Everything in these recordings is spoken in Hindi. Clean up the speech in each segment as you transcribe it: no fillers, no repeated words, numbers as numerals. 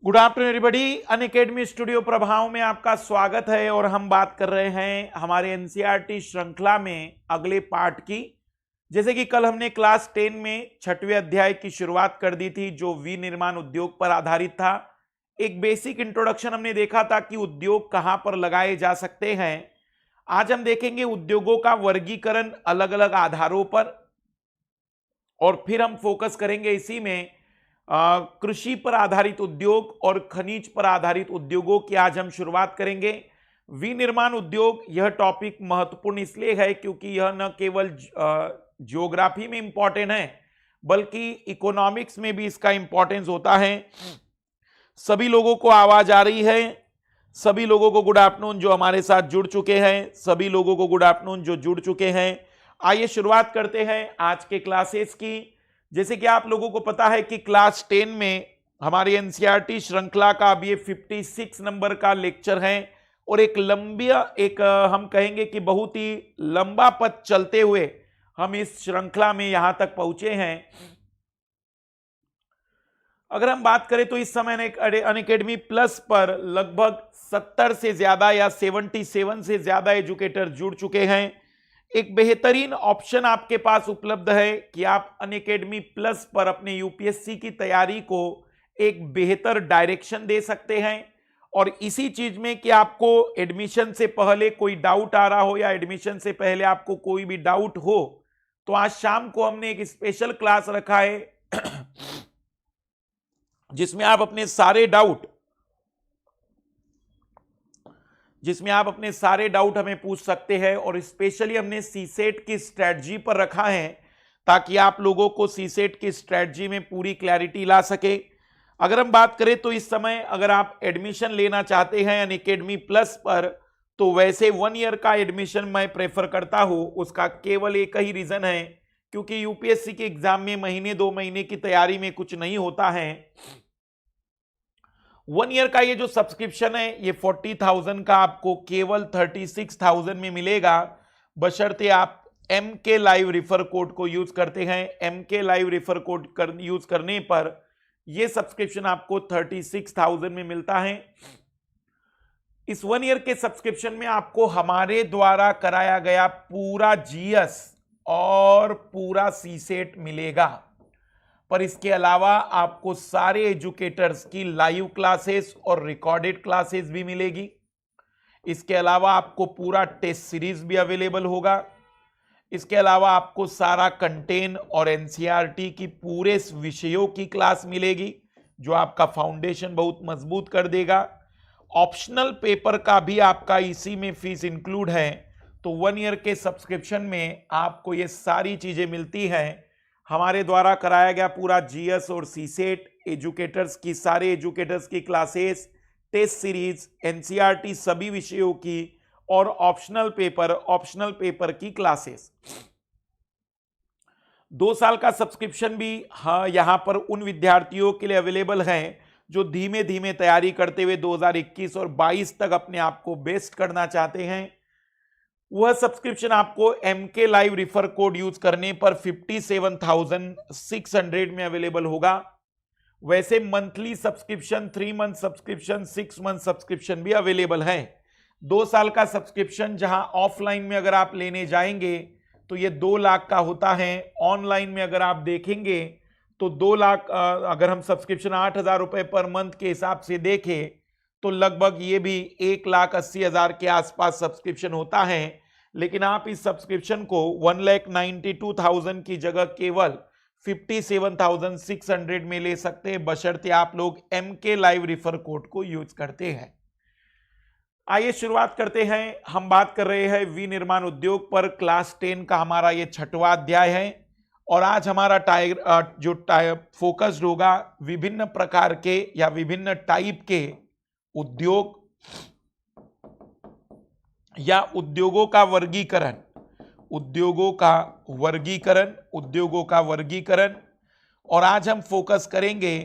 Good afternoon everybody. Unacademy studio प्रभाव में आपका स्वागत है और हम बात कर रहे हैं हमारे एनसीईआरटी श्रृंखला में अगले पार्ट की। जैसे कि कल हमने क्लास 10 में 6वें अध्याय की शुरुआत कर दी थी जो विनिर्माण उद्योग पर आधारित था। एक बेसिक इंट्रोडक्शन हमने देखा था कि उद्योग कहां पर लगाए जा सकते हैं। आज हम देखेंगे उद्योगों का वर्गीकरण अलग अलग आधारों पर और फिर हम फोकस करेंगे इसी में कृषि पर आधारित उद्योग और खनिज पर आधारित उद्योगों की आज हम शुरुआत करेंगे। विनिर्माण उद्योग यह टॉपिक महत्वपूर्ण इसलिए है क्योंकि यह न केवल ज्योग्राफी में इंपॉर्टेंट है बल्कि इकोनॉमिक्स में भी इसका इंपॉर्टेंस होता है। सभी लोगों को आवाज आ रही है? सभी लोगों को गुड आफ्टरनून जो हमारे साथ जुड़ चुके हैं, सभी लोगों को गुड आफ्टरनून जो जुड़ चुके हैं। आइए शुरुआत करते हैं आज के क्लासेस की। जैसे कि आप लोगों को पता है कि क्लास 10 में हमारी एनसीईआरटी श्रृंखला का अब ये 56 नंबर का लेक्चर है और एक हम कहेंगे कि बहुत ही लंबा पथ चलते हुए हम इस श्रृंखला में यहां तक पहुंचे हैं। अगर हम बात करें तो इस समय अनअकैडमी प्लस पर लगभग 70 से ज्यादा या 77 से ज्यादा एजुकेटर जुड़ चुके हैं। एक बेहतरीन ऑप्शन आपके पास उपलब्ध है कि आप अनअकैडमी प्लस पर अपने यूपीएससी की तैयारी को एक बेहतर डायरेक्शन दे सकते हैं। और इसी चीज में कि आपको एडमिशन से पहले कोई डाउट आ रहा हो या एडमिशन से पहले आपको कोई भी डाउट हो तो आज शाम को हमने एक स्पेशल क्लास रखा है जिसमें आप अपने सारे डाउट हमें पूछ सकते हैं। और स्पेशली हमने सीसेट की स्ट्रेटजी पर रखा है ताकि आप लोगों को सीसेट की स्ट्रेटजी में पूरी क्लैरिटी ला सके। अगर हम बात करें तो इस समय अगर आप एडमिशन लेना चाहते हैं अनअकैडमी प्लस पर तो वैसे 1 ईयर का एडमिशन मैं प्रेफर करता हूं। उसका केवल एक ही रीजन है क्योंकि यूपीएससी के एग्जाम में महीने 2 महीने की तैयारी में कुछ नहीं होता है। 1 ईयर का ये जो सब्सक्रिप्शन है ये 40,000 का आपको केवल 36,000 में मिलेगा बशर्ते आप MK लाइव रिफर कोड को यूज करते हैं। MK live refer code use करने पर ये सब्सक्रिप्शन आपको 36,000 में मिलता है। इस 1 ईयर के सब्सक्रिप्शन में आपको हमारे द्वारा कराया गया पूरा जीएस और पूरा सीसेट मिलेगा, पर इसके अलावा आपको सारे एजुकेटर्स की लाइव क्लासेस और रिकॉर्डेड क्लासेस भी मिलेगी। इसके अलावा आपको पूरा टेस्ट सीरीज भी अवेलेबल होगा। इसके अलावा आपको सारा कंटेंट और एनसीईआरटी की पूरे विषयों की क्लास मिलेगी जो आपका फाउंडेशन बहुत मजबूत कर देगा। ऑप्शनल पेपर का भी आपका इसी में फीस इंक्लूड है। तो 1 ईयर के सब्सक्रिप्शन में आपको ये सारी चीजें मिलती हैं। हमारे द्वारा कराया गया पूरा जीएस और सीसेट, सारे एजुकेटर्स की क्लासेस, टेस्ट सीरीज, एनसीईआरटी सभी विषयों की और ऑप्शनल पेपर की क्लासेस। 2 साल का सब्सक्रिप्शन भी यहां पर उन विद्यार्थियों के लिए अवेलेबल है जो धीमे धीमे तैयारी करते हुए 2021 और 22 तक अपने आप को बेस्ट करना चाहते हैं। वह सब्सक्रिप्शन आपको MK live refer code use करने पर 57,600 में अवेलेबल होगा। वैसे monthly subscription, 3 month subscription, 6 month subscription भी अवेलेबल है। 2 साल का सब्सक्रिप्शन जहां ऑफलाइन में अगर आप लेने जाएंगे तो ये 2 लाख का होता है। ऑनलाइन में अगर आप देखेंगे तो 2 लाख, अगर हम सब्सक्रिप्शन 8,000 रुपए पर मंथ के हिसाब से देखें तो लगभग ये भी 1,80,000 के आसपास सब्सक्रिप्शन होता है। लेकिन आप इस सब्सक्रिप्शन को 1,92,000 की जगह केवल 57,600 में ले सकते हैं बशर्ते आप लोग MK लाइव रिफर कोड को यूज करते हैं। आइए शुरुआत करते हैं। हम बात कर रहे हैं विनिर्माण उद्योग पर। क्लास 10 का हमारा ये 6वां अध्याय है और आज हमारा फोकस्ड होगा विभिन्न प्रकार के या विभिन्न टाइप के उद्योग या उद्योगों का वर्गीकरण। और आज हम फोकस करेंगे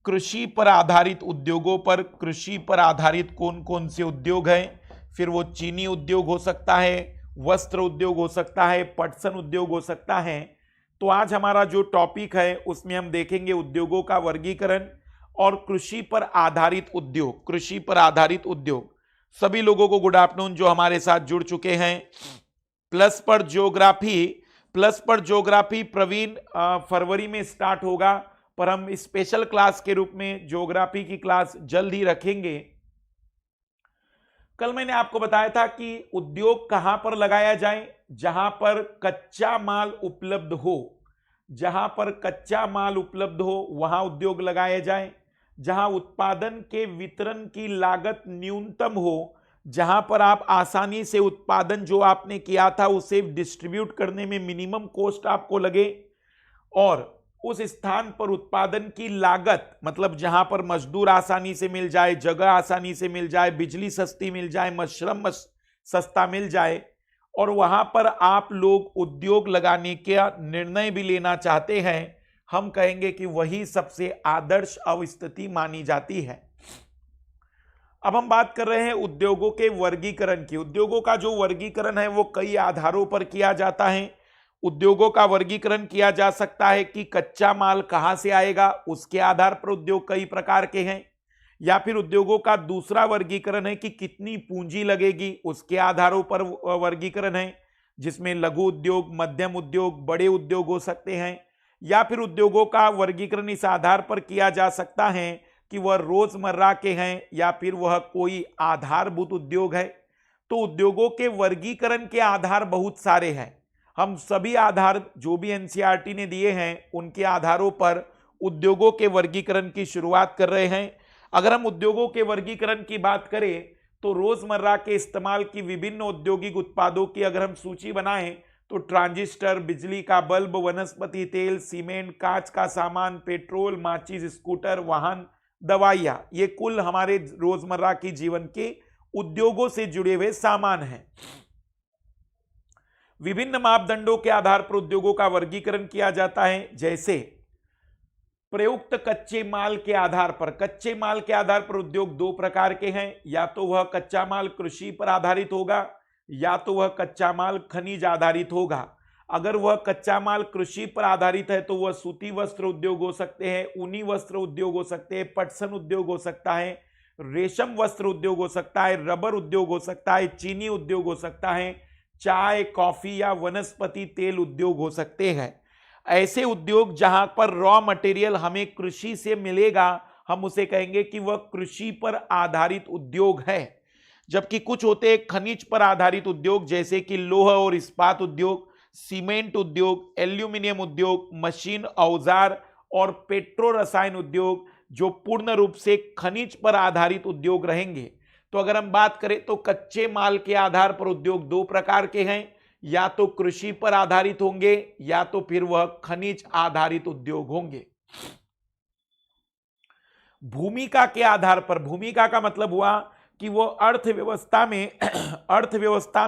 कृषि पर आधारित उद्योगों पर। कृषि पर आधारित कौन कौन से उद्योग हैं, फिर वो चीनी उद्योग हो सकता है, वस्त्र उद्योग हो सकता है, पटसन उद्योग हो सकता है। तो आज हमारा जो टॉपिक है उसमें हम देखेंगे उद्योगों का वर्गीकरण और कृषि पर आधारित उद्योग, कृषि पर आधारित उद्योग। सभी लोगों को गुड आफ्टरनून जो हमारे साथ जुड़ चुके हैं। प्लस पर ज्योग्राफी प्रवीण फरवरी में स्टार्ट होगा, पर हम स्पेशल क्लास के रूप में ज्योग्राफी की क्लास जल्द ही रखेंगे। कल मैंने आपको बताया था कि उद्योग कहां पर लगाया जाए, जहां पर कच्चा माल उपलब्ध हो, जहां पर कच्चा माल उपलब्ध हो वहां उद्योग लगाया जाए, जहां उत्पादन के वितरण की लागत न्यूनतम हो, जहां पर आप आसानी से उत्पादन जो आपने किया था उसे डिस्ट्रीब्यूट करने में मिनिमम कॉस्ट आपको लगे, और उस स्थान पर उत्पादन की लागत मतलब जहां पर मजदूर आसानी से मिल जाए, जगह आसानी से मिल जाए, बिजली सस्ती मिल जाए, श्रम सस्ता मिल जाए, और वहां पर आप लोग उद्योग लगाने का निर्णय भी लेना चाहते हैं, हम कहेंगे कि वही सबसे आदर्श अवस्थिति मानी जाती है। अब हम बात कर रहे हैं उद्योगों के वर्गीकरण की। उद्योगों का जो वर्गीकरण है वो कई आधारों पर किया जाता है। उद्योगों का वर्गीकरण किया जा सकता है कि कच्चा माल कहां से आएगा, उसके आधार पर उद्योग कई प्रकार के हैं, या फिर उद्योगों का दूसरा वर्गीकरण है कि कितनी पूंजी लगेगी, उसके आधारों पर वर्गीकरण है, जिसमें लघु उद्योग, मध्यम उद्योग, बड़े उद्योग हो सकते हैं। या फिर उद्योगों का वर्गीकरण इस आधार पर किया जा सकता है कि वह रोजमर्रा के हैं या फिर वह कोई आधारभूत उद्योग है। तो उद्योगों के वर्गीकरण के आधार बहुत सारे हैं। हम सभी आधार जो भी एनसीईआरटी ने दिए हैं उनके आधारों पर उद्योगों के वर्गीकरण की शुरुआत कर रहे हैं। अगर हम उद्योगों के वर्गीकरण की बात करें तो रोजमर्रा के इस्तेमाल की विभिन्न औद्योगिक उत्पादों की अगर हम सूची बनाएं तो ट्रांजिस्टर, बिजली का बल्ब, वनस्पति तेल, सीमेंट, कांच का सामान, पेट्रोल, माचिस, स्कूटर, वाहन, दवाइयां, ये कुल हमारे रोजमर्रा की जीवन के उद्योगों से जुड़े हुए सामान हैं। विभिन्न मापदंडों के आधार पर उद्योगों का वर्गीकरण किया जाता है, जैसे प्रयुक्त कच्चे माल के आधार पर। कच्चे माल के आधार पर उद्योग दो प्रकार के हैं, या तो वह कच्चा माल कृषि पर आधारित होगा या तो वह कच्चा माल खनिज आधारित होगा। अगर वह कच्चा माल कृषि पर आधारित है तो वह सूती वस्त्र उद्योग हो सकते हैं, ऊनी वस्त्र उद्योग हो सकते हैं, पटसन उद्योग हो सकता है, रेशम वस्त्र उद्योग हो सकता है, रबर उद्योग हो सकता है, चीनी उद्योग हो सकता है, चाय, कॉफी या वनस्पति तेल उद्योग हो सकते हैं। ऐसे उद्योग जहां पर रॉ मटेरियल हमें कृषि से मिलेगा, हम उसे कहेंगे कि वह कृषि पर आधारित उद्योग है। जबकि कुछ होते हैं खनिज पर आधारित उद्योग, जैसे कि लोह और इस्पात उद्योग, सीमेंट उद्योग, एल्यूमिनियम उद्योग, मशीन, औजार और पेट्रो रसायन उद्योग, जो पूर्ण रूप से खनिज पर आधारित उद्योग रहेंगे। तो अगर हम बात करें तो कच्चे माल के आधार पर उद्योग दो प्रकार के हैं, या तो कृषि पर आधारित होंगे या तो फिर वह खनिज आधारित उद्योग होंगे। भूमिका के आधार पर, भूमिका का मतलब हुआ कि वो अर्थव्यवस्था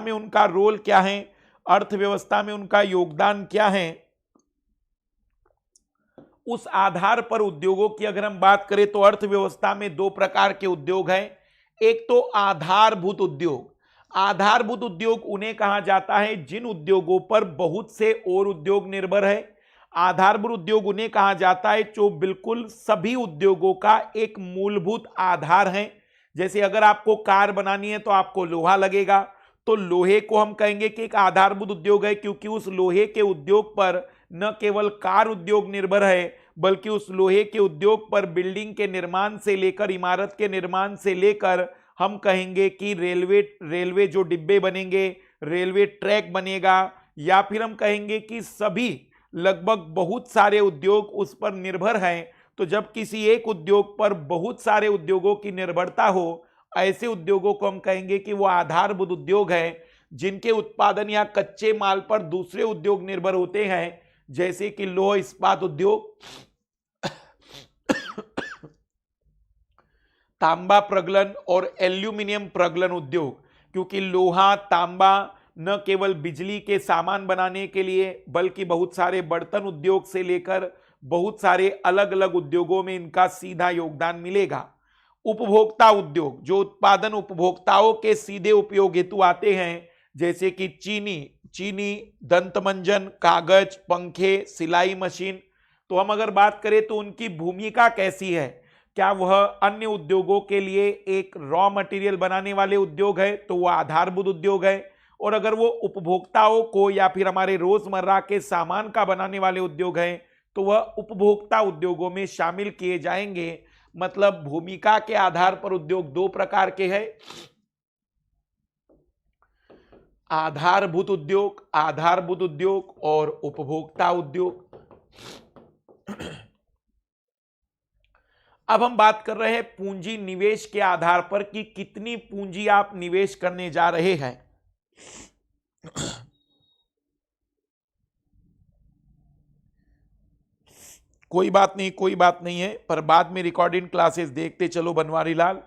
में उनका रोल क्या है, अर्थव्यवस्था में उनका योगदान क्या है, उस आधार पर उद्योगों की अगर हम बात करें तो अर्थव्यवस्था में दो प्रकार के उद्योग हैं। एक तो आधारभूत उद्योग। आधारभूत उद्योग उन्हें कहा जाता है जिन उद्योगों पर बहुत से और उद्योग निर्भर है। आधारभूत उद्योग उन्हें कहा जाता है जो बिल्कुल सभी उद्योगों का एक मूलभूत आधार है। जैसे अगर आपको कार बनानी है तो आपको लोहा लगेगा, तो लोहे को हम कहेंगे कि एक आधारभूत उद्योग है, क्योंकि उस लोहे के उद्योग पर न केवल कार उद्योग निर्भर है बल्कि उस लोहे के उद्योग पर बिल्डिंग के निर्माण से लेकर, इमारत के निर्माण से लेकर, हम कहेंगे कि रेलवे जो डिब्बे बनेंगे, रेलवे ट्रैक बनेगा, या फिर हम कहेंगे कि सभी लगभग बहुत सारे उद्योग उस पर निर्भर हैं। तो जब किसी एक उद्योग पर बहुत सारे उद्योगों की निर्भरता हो, ऐसे उद्योगों को हम कहेंगे कि वो आधारभूत उद्योग है, जिनके उत्पादन या कच्चे माल पर दूसरे उद्योग निर्भर होते हैं, जैसे कि लोह इस्पात उद्योग, तांबा प्रगलन और एल्यूमिनियम प्रगलन उद्योग। क्योंकि लोहा, तांबा न केवल बिजली के सामान बनाने के लिए बल्कि बहुत सारे बर्तन उद्योग से लेकर बहुत सारे अलग अलग उद्योगों में इनका सीधा योगदान मिलेगा। उपभोक्ता उद्योग, जो उत्पादन उपभोक्ताओं के सीधे उपयोग हेतु आते हैं, जैसे कि चीनी, दंतमंजन, कागज, पंखे, सिलाई मशीन। तो हम अगर बात करें तो उनकी भूमिका कैसी है, क्या वह अन्य उद्योगों के लिए एक रॉ मटेरियल बनाने वाले उद्योग है तो वह आधारभूत उद्योग है, और अगर वो उपभोक्ताओं को या फिर हमारे रोजमर्रा के सामान का बनाने वाले उद्योग हैं तो वह उपभोक्ता उद्योगों में शामिल किए जाएंगे। मतलब भूमिका के आधार पर उद्योग दो प्रकार के हैं, आधारभूत उद्योग और उपभोक्ता उद्योग। अब हम बात कर रहे हैं पूंजी निवेश के आधार पर कि कितनी पूंजी आप निवेश करने जा रहे हैं। कोई बात नहीं है, पर बाद में रिकॉर्डिंग क्लासेस देखते चलो बनवारी लाल।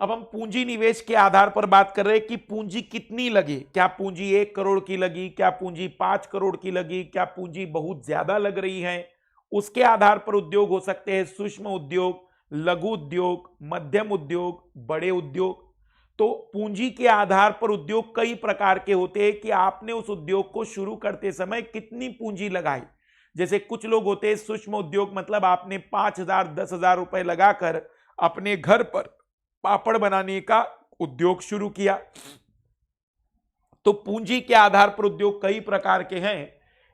अब हम पूंजी निवेश के आधार पर बात कर रहे हैं कि पूंजी कितनी लगी, क्या पूंजी 1 करोड़ की लगी, क्या पूंजी 5 करोड़ की लगी, क्या पूंजी बहुत ज्यादा लग रही है। उसके आधार पर उद्योग हो सकते हैं सूक्ष्म उद्योग, लघु उद्योग, मध्यम उद्योग, बड़े उद्योग। तो पूंजी के आधार पर उद्योग कई प्रकार के होते हैं कि आपने उस उद्योग को शुरू करते समय कितनी पूंजी लगाई। जैसे कुछ लोग होते हैं सूक्ष्म उद्योग, मतलब आपने 5,000 10,000 रुपए लगाकर अपने घर पर पापड़ बनाने का उद्योग शुरू किया। तो पूंजी के आधार पर उद्योग कई प्रकार के हैं।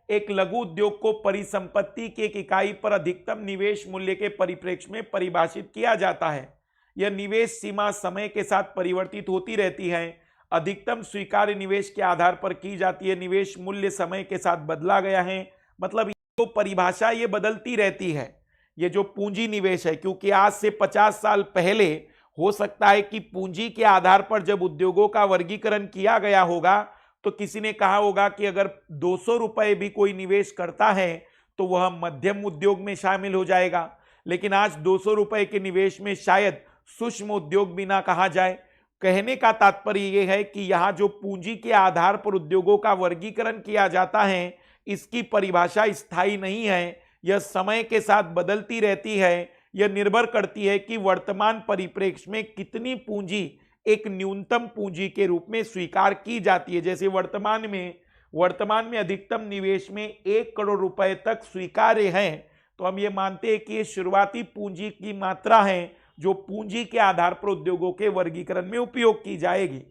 एक लघु उद्योग को परिसंपत्ति की एक इकाई पर अधिकतम निवेश मूल्य के परिप्रेक्ष्य में परिभाषित किया जाता है। यह निवेश सीमा समय के साथ परिवर्तित होती रहती है। अधिकतम स्वीकार्य निवेश के आधार पर की जाती है। निवेश मूल्य समय के साथ बदला गया है, मतलब तो परिभाषा ये बदलती रहती है। ये जो पूंजी निवेश है, क्योंकि आज से 50 साल पहले हो सकता है कि पूंजी के आधार पर जब उद्योगों का वर्गीकरण किया गया होगा तो किसी ने कहा होगा कि अगर 200 रुपए भी कोई निवेश करता है तो वह मध्यम उद्योग में शामिल हो जाएगा। लेकिन आज 200 रुपए के निवेश में शायद सूक्ष्म उद्योग भी ना कहा जाए। कहने का तात्पर्य यह है कि यहाँ जो पूंजी के आधार पर उद्योगों का वर्गीकरण किया जाता है, इसकी परिभाषा स्थायी नहीं है, यह समय के साथ बदलती रहती है। यह निर्भर करती है कि वर्तमान परिप्रेक्ष्य में कितनी पूंजी एक न्यूनतम पूंजी के रूप में स्वीकार की जाती है। जैसे वर्तमान में अधिकतम निवेश में 1 करोड़ रुपए तक स्वीकार्य है, तो हम ये मानते हैं कि ये शुरुआती पूंजी की मात्रा है जो पूंजी के आधार पर उद्योगों के वर्गीकरण में उपयोग की जाएगी।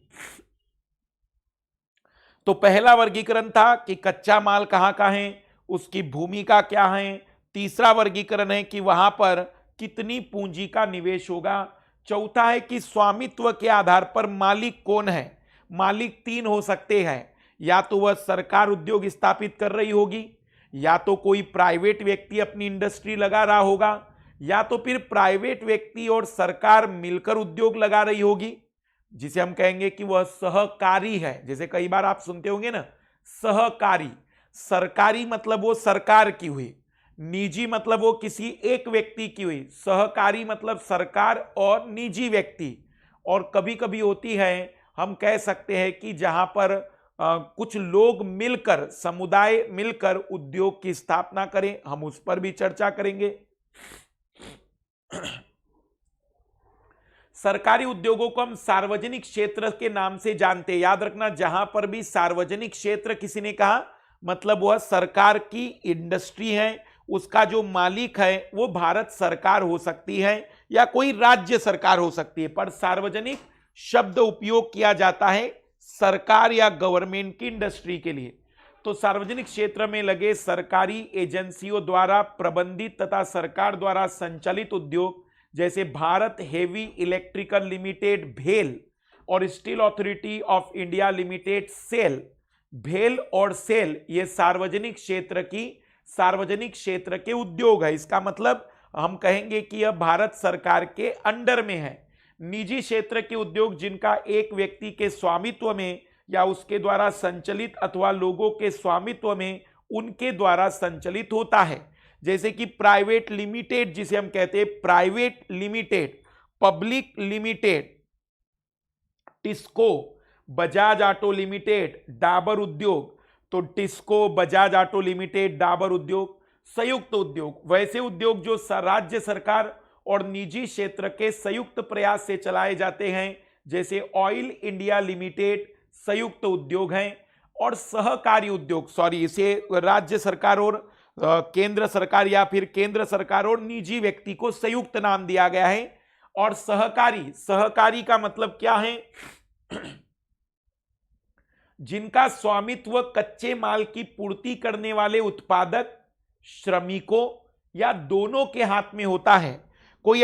तो पहला वर्गीकरण था कि कच्चा माल कहां का है, उसकी भूमिका क्या है। तीसरा वर्गीकरण है कि वहां पर कितनी पूंजी का निवेश होगा। चौथा है कि स्वामित्व के आधार पर मालिक कौन है। मालिक 3 हो सकते हैं, या तो वह सरकार उद्योग स्थापित कर रही होगी, या तो कोई प्राइवेट व्यक्ति अपनी इंडस्ट्री लगा रहा होगा, या तो फिर प्राइवेट व्यक्ति और सरकार मिलकर उद्योग लगा रही होगी, जिसे हम कहेंगे कि वह सहकारी है। जैसे कई बार आप सुनते होंगे ना, सहकारी। सरकारी मतलब वो सरकार की हुई, निजी मतलब वो किसी एक व्यक्ति की हुई, सहकारी मतलब सरकार और निजी व्यक्ति। और कभी कभी होती है, हम कह सकते हैं कि जहां पर कुछ लोग मिलकर, समुदाय मिलकर उद्योग की स्थापना करें, हम उस पर भी चर्चा करेंगे। सरकारी उद्योगों को हम सार्वजनिक क्षेत्र के नाम से जानते हैं। याद रखना, जहां पर भी सार्वजनिक क्षेत्र किसी ने कहा, मतलब वह सरकार की इंडस्ट्री है, उसका जो मालिक है वो भारत सरकार हो सकती है या कोई राज्य सरकार हो सकती है, पर सार्वजनिक शब्द उपयोग किया जाता है सरकार या गवर्नमेंट की इंडस्ट्री के लिए। तो सार्वजनिक क्षेत्र में लगे सरकारी एजेंसियों द्वारा प्रबंधित तथा सरकार द्वारा संचालित उद्योग जैसे भारत हेवी इलेक्ट्रिकल लिमिटेड भेल और steel authority of India limited SAIL. भेल और सेल ये सार्वजनिक क्षेत्र के उद्योग है। इसका मतलब हम कहेंगे कि यह भारत सरकार के अंडर में है। निजी क्षेत्र के उद्योग जिनका एक व्यक्ति के स्वामित्व में या उसके द्वारा संचालित अथवा लोगों के स्वामित्व में उनके द्वारा संचालित होता है, जैसे कि प्राइवेट लिमिटेड, जिसे हम कहते हैं private limited, public limited, TISCO, Bajaj auto limited, Dabur उद्योग। तो टिस्को, बजाज ऑटो लिमिटेड, डाबर उद्योग संयुक्त उद्योग। वैसे उद्योग जो राज्य सरकार और निजी क्षेत्र के संयुक्त प्रयास से चलाए जाते हैं, जैसे ऑयल इंडिया लिमिटेड संयुक्त उद्योग हैं। और सहकारी उद्योग, इसे राज्य सरकार और केंद्र सरकार या फिर केंद्र सरकार और निजी व्यक्ति को संयुक्त नाम दिया गया है। और सहकारी, सहकारी का मतलब क्या है? जिनका स्वामित्व कच्चे माल की पूर्ति करने वाले उत्पादक, श्रमिकों या दोनों के हाथ में होता है। कोई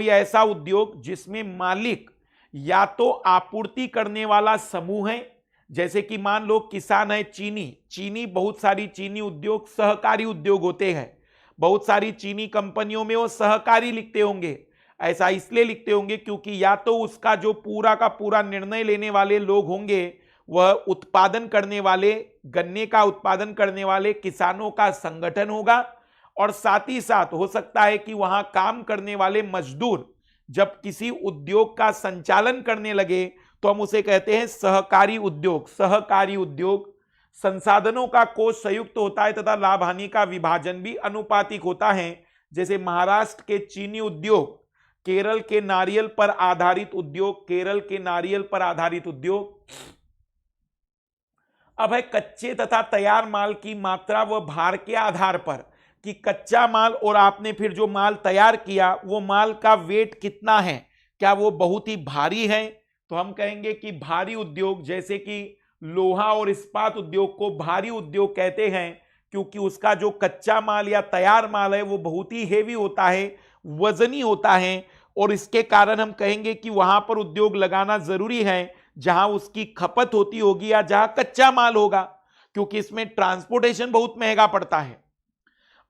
ऐसा उद्योग जिसमें मालिक या तो आपूर्ति करने वाला समूह है, जैसे कि मान लो किसान है, चीनी बहुत सारी चीनी उद्योग सहकारी उद्योग होते हैं। बहुत सारी चीनी कंपनियों में वो सहकारी लिखते होंगे। ऐसा इसलिए लिखते होंगे क्योंकि या तो उसका जो पूरा का पूरा निर्णय लेने वाले लोग होंगे वह उत्पादन करने वाले, गन्ने का उत्पादन करने वाले किसानों का संगठन होगा, और साथ ही साथ हो सकता है कि वहां काम करने वाले मजदूर जब किसी उद्योग का संचालन करने लगे तो हम उसे कहते हैं सहकारी उद्योग। सहकारी उद्योग संसाधनों का कोष संयुक्त होता है तथा लाभ हानि का विभाजन भी अनुपातिक होता है। जैसे महाराष्ट्र के चीनी उद्योग, केरल के नारियल पर आधारित उद्योग, केरल के नारियल पर आधारित उद्योग। अब है कच्चे तथा तैयार माल की मात्रा व भार के आधार पर, कि कच्चा माल और आपने फिर जो माल तैयार किया वो माल का वेट कितना है, क्या वो बहुत ही भारी है? तो हम कहेंगे कि भारी उद्योग, जैसे कि लोहा और इस्पात उद्योग को भारी उद्योग कहते हैं क्योंकि उसका जो कच्चा माल या तैयार माल है वो बहुत ही हेवी होता है, वजनी होता है, और इसके कारण हम कहेंगे कि वहां पर उद्योग लगाना जरूरी है जहां उसकी खपत होती होगी या जहां कच्चा माल होगा, क्योंकि इसमें ट्रांसपोर्टेशन बहुत महंगा पड़ता है।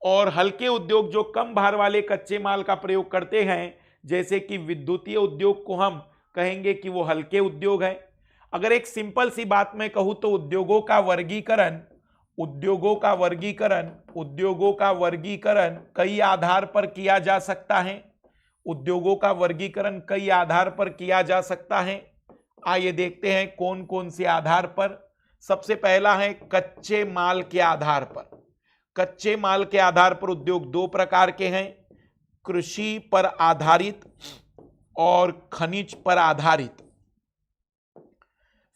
और हल्के उद्योग जो कम भार वाले कच्चे माल का प्रयोग करते हैं, जैसे कि विद्युतीय उद्योग को हम कहेंगे कि वो हल्के उद्योग है। अगर एक सिंपल सी बात मैं कहूं तो उद्योगों का वर्गीकरण कई आधार पर किया जा सकता है। उद्योगों का वर्गीकरण कई आधार पर किया जा सकता है। आइए देखते हैं कौन कौन से आधार पर। सबसे पहला है कच्चे माल के आधार पर। कच्चे माल के आधार पर उद्योग दो प्रकार के हैं, कृषि पर आधारित और खनिज पर आधारित।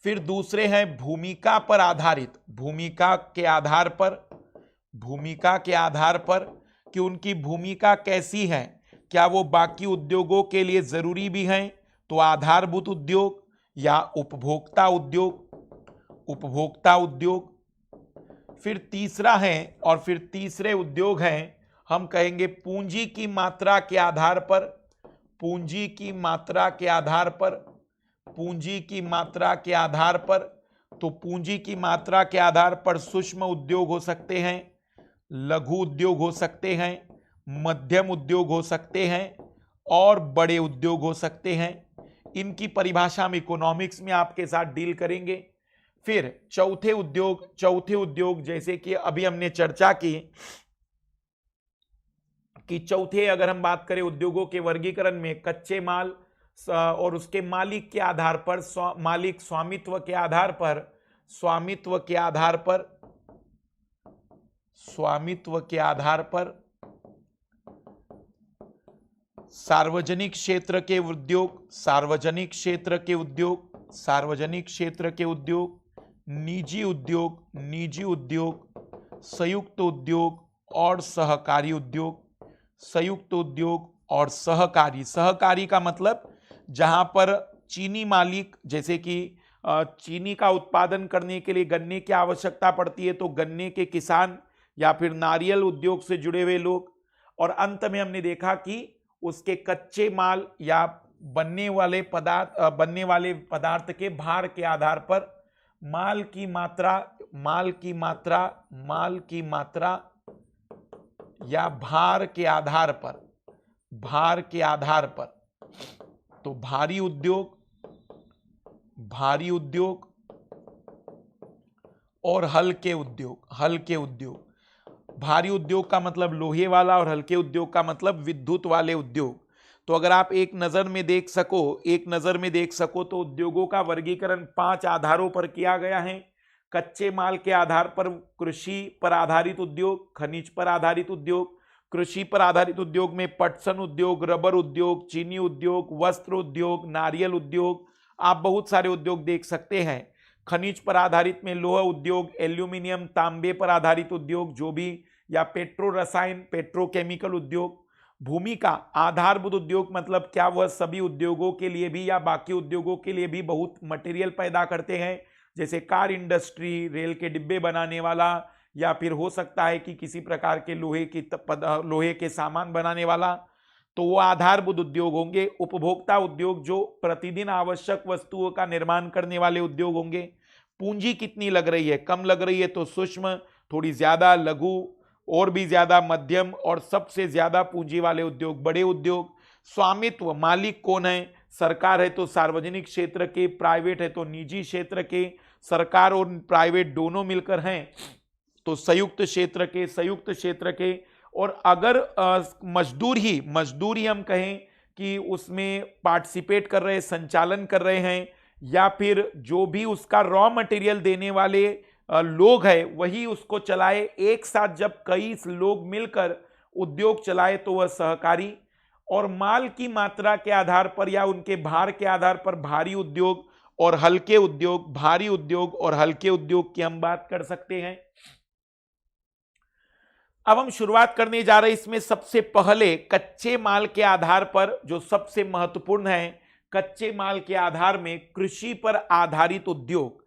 फिर दूसरे हैं भूमिका पर आधारित। भूमिका के आधार पर कि उनकी भूमिका कैसी है, क्या वो बाकी उद्योगों के लिए जरूरी भी हैं, तो आधारभूत उद्योग या उपभोक्ता उद्योग। फिर तीसरा है, और फिर तीसरे उद्योग हैं हम कहेंगे पूंजी की मात्रा के आधार पर। पूंजी की मात्रा के आधार पर तो पूंजी की मात्रा के आधार पर सूक्ष्म उद्योग हो सकते हैं, लघु उद्योग हो सकते हैं, मध्यम उद्योग हो सकते हैं और बड़े उद्योग हो सकते हैं। इनकी परिभाषा हम इकोनॉमिक्स में आपके साथ डील करेंगे। फिर चौथे उद्योग जैसे कि अभी हमने चर्चा की कि चौथे अगर हम बात करें उद्योगों के वर्गीकरण में, कच्चे माल और उसके मालिक के आधार पर, मालिक स्वामित्व के आधार पर सार्वजनिक क्षेत्र के उद्योग, निजी उद्योग, संयुक्त उद्योग और सहकारी उद्योग। सहकारी का मतलब जहां पर चीनी मालिक, जैसे कि चीनी का उत्पादन करने के लिए गन्ने की आवश्यकता पड़ती है तो गन्ने के किसान या फिर नारियल उद्योग से जुड़े हुए लोग। और अंत में हमने देखा कि उसके कच्चे माल या बनने वाले पदार्थ के भार के आधार पर माल की मात्रा या भार के आधार पर तो भारी उद्योग और हल्के उद्योग। भारी उद्योग का मतलब लोहे वाला और हल्के उद्योग का मतलब विद्युत वाले उद्योग। तो अगर आप एक नजर में देख सको तो उद्योगों का वर्गीकरण 5 आधारों पर किया गया है। कच्चे माल के आधार पर कृषि पर आधारित उद्योग, खनिज पर आधारित उद्योग। कृषि पर आधारित उद्योग में पटसन उद्योग, रबर उद्योग, चीनी उद्योग, वस्त्र उद्योग, नारियल उद्योग, आप बहुत सारे उद्योग देख सकते हैं। खनिज पर आधारित में लोह उद्योग, एल्यूमिनियम तांबे पर आधारित उद्योग जो भी, या पेट्रो रसायन पेट्रोकेमिकल उद्योग। भूमि का आधारभूत उद्योग मतलब क्या वह सभी उद्योगों के लिए भी या बाकी उद्योगों के लिए भी बहुत मटेरियल पैदा करते हैं, जैसे कार इंडस्ट्री, रेल के डिब्बे बनाने वाला, या फिर हो सकता है कि किसी प्रकार के लोहे के सामान बनाने वाला, तो वो आधारभूत उद्योग होंगे। उपभोक्ता उद्योग जो प्रतिदिन आवश्यक वस्तुओं का निर्माण करने वाले उद्योग होंगे। पूंजी कितनी लग रही है, कम लग रही है तो सूक्ष्म, थोड़ी ज्यादा लघु, और भी ज्यादा मध्यम, और सबसे ज्यादा पूंजी वाले उद्योग बड़े उद्योग। स्वामित्व, मालिक कौन है, सरकार है तो सार्वजनिक क्षेत्र के, प्राइवेट है तो निजी क्षेत्र के, सरकार और प्राइवेट दोनों मिलकर हैं तो संयुक्त क्षेत्र के। और अगर मजदूरी हम कहें कि उसमें पार्टिसिपेट कर रहे, संचालन कर रहे हैं, या फिर जो भी उसका रॉ मटेरियल देने वाले लोग हैं वही उसको चलाए, एक साथ जब कई लोग मिलकर उद्योग चलाए तो वह सहकारी। और माल की मात्रा के आधार पर या उनके भार के आधार पर भारी उद्योग और हल्के उद्योग, भारी उद्योग और हल्के उद्योग की हम बात कर सकते हैं। अब हम शुरुआत करने जा रहे हैं इसमें सबसे पहले कच्चे माल के आधार पर, जो सबसे महत्वपूर्ण है। कच्चे माल के आधार में कृषि पर आधारित उद्योग,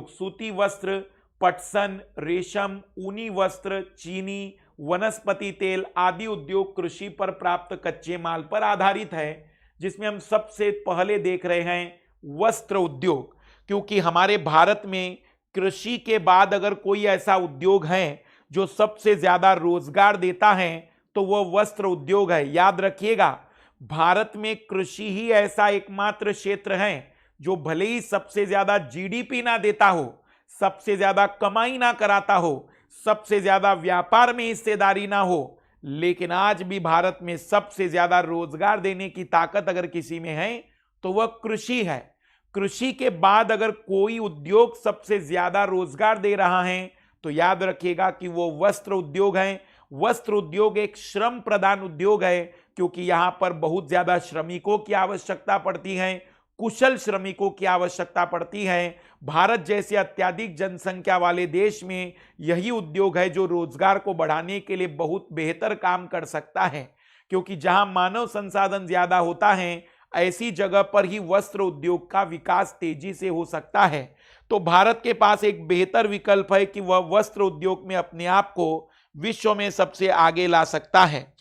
सूती वस्त्र, पटसन, रेशम, ऊनी वस्त्र, चीनी, वनस्पति तेल आदि उद्योग कृषि पर प्राप्त कच्चे माल पर आधारित है, जिसमें हम सबसे पहले देख रहे हैं वस्त्र उद्योग। क्योंकि हमारे भारत में कृषि के बाद अगर कोई ऐसा उद्योग है जो सबसे ज्यादा रोजगार देता है तो वह वस्त्र उद्योग है। याद रखिएगा, भारत में कृषि ही ऐसा एकमात्र क्षेत्र है जो भले ही सबसे ज्यादा जीडीपी ना देता हो, सबसे ज्यादा कमाई ना कराता हो, सबसे ज्यादा व्यापार में हिस्सेदारी ना हो, लेकिन आज भी भारत में सबसे ज्यादा रोजगार देने की ताकत अगर किसी में है तो वह कृषि है। कृषि के बाद अगर कोई उद्योग सबसे ज्यादा रोजगार दे रहा है तो याद रखिएगा कि वो वस्त्र उद्योग है। वस्त्र उद्योग एक श्रम प्रधान उद्योग है, क्योंकि यहां पर बहुत ज्यादा श्रमिकों की आवश्यकता पड़ती है, कुशल श्रमिकों की आवश्यकता पड़ती है। भारत जैसे अत्यधिक जनसंख्या वाले देश में यही उद्योग है जो रोजगार को बढ़ाने के लिए बहुत बेहतर काम कर सकता है, क्योंकि जहां मानव संसाधन ज्यादा होता है ऐसी जगह पर ही वस्त्र उद्योग का विकास तेजी से हो सकता है। तो भारत के पास एक बेहतर विकल्प है कि वह वस्त्र उद्योग में अपने आप को विश्व में सबसे आगे ला सकता है।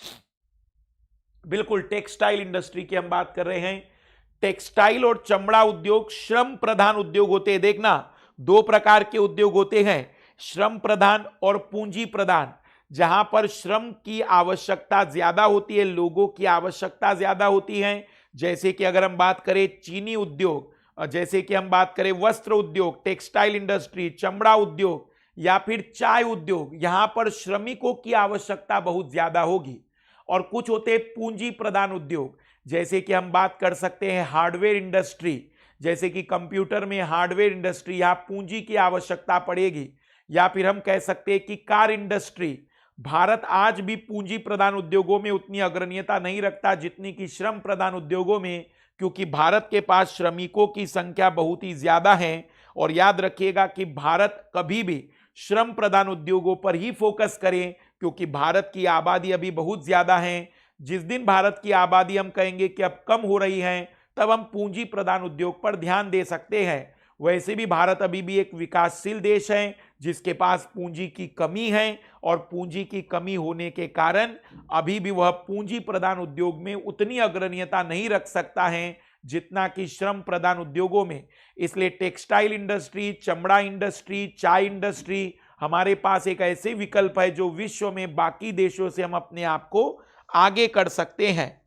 बिल्कुल, टेक्सटाइल इंडस्ट्री की हम बात कर रहे हैं। टेक्सटाइल और चमड़ा उद्योग श्रम प्रधान उद्योग होते हैं। देखना, दो प्रकार के उद्योग होते हैं, श्रम प्रधान और पूंजी प्रधान। जहां पर श्रम की आवश्यकता ज्यादा होती है, लोगों की आवश्यकता ज्यादा होती है, जैसे कि अगर हम बात करें चीनी उद्योग, जैसे कि हम बात करें वस्त्र उद्योग, टेक्सटाइल इंडस्ट्री, चमड़ा उद्योग या फिर चाय उद्योग, यहां पर श्रमिकों की आवश्यकता बहुत ज्यादा होगी। और कुछ होते हैं पूंजी प्रधान उद्योग, जैसे कि हम बात कर सकते हैं हार्डवेयर इंडस्ट्री, जैसे कि कंप्यूटर में हार्डवेयर इंडस्ट्री, यहां पूंजी की आवश्यकता पड़ेगी। या फिर हम कह सकते हैं कि कार इंडस्ट्री। भारत आज भी पूंजी प्रधान उद्योगों में उतनी अग्रणीयता नहीं रखता जितनी कि श्रम प्रधान उद्योगों में, क्योंकि भारत के पास श्रमिकों की संख्या बहुत ही ज्यादा है। और याद रखिएगा कि भारत कभी भी श्रम प्रधान उद्योगों पर ही फोकस करें, क्योंकि भारत की आबादी अभी बहुत ज्यादा है। जिस दिन भारत की आबादी हम कहेंगे कि अब कम हो रही है, तब हम पूंजी प्रधान उद्योग पर ध्यान दे सकते हैं। वैसे भी भारत अभी भी एक विकासशील देश है जिसके पास पूंजी की कमी है, और पूंजी की कमी होने के कारण अभी भी वह पूंजी प्रधान उद्योग में उतनी अग्रणीयता नहीं रख सकता है जितना कि श्रम प्रधान उद्योगों में। इसलिए टेक्सटाइल इंडस्ट्री, चमड़ा इंडस्ट्री, चाय इंडस्ट्री हमारे पास एक ऐसे विकल्प है जो विश्व में बाकी देशों से हम अपने आप को आगे कर सकते हैं।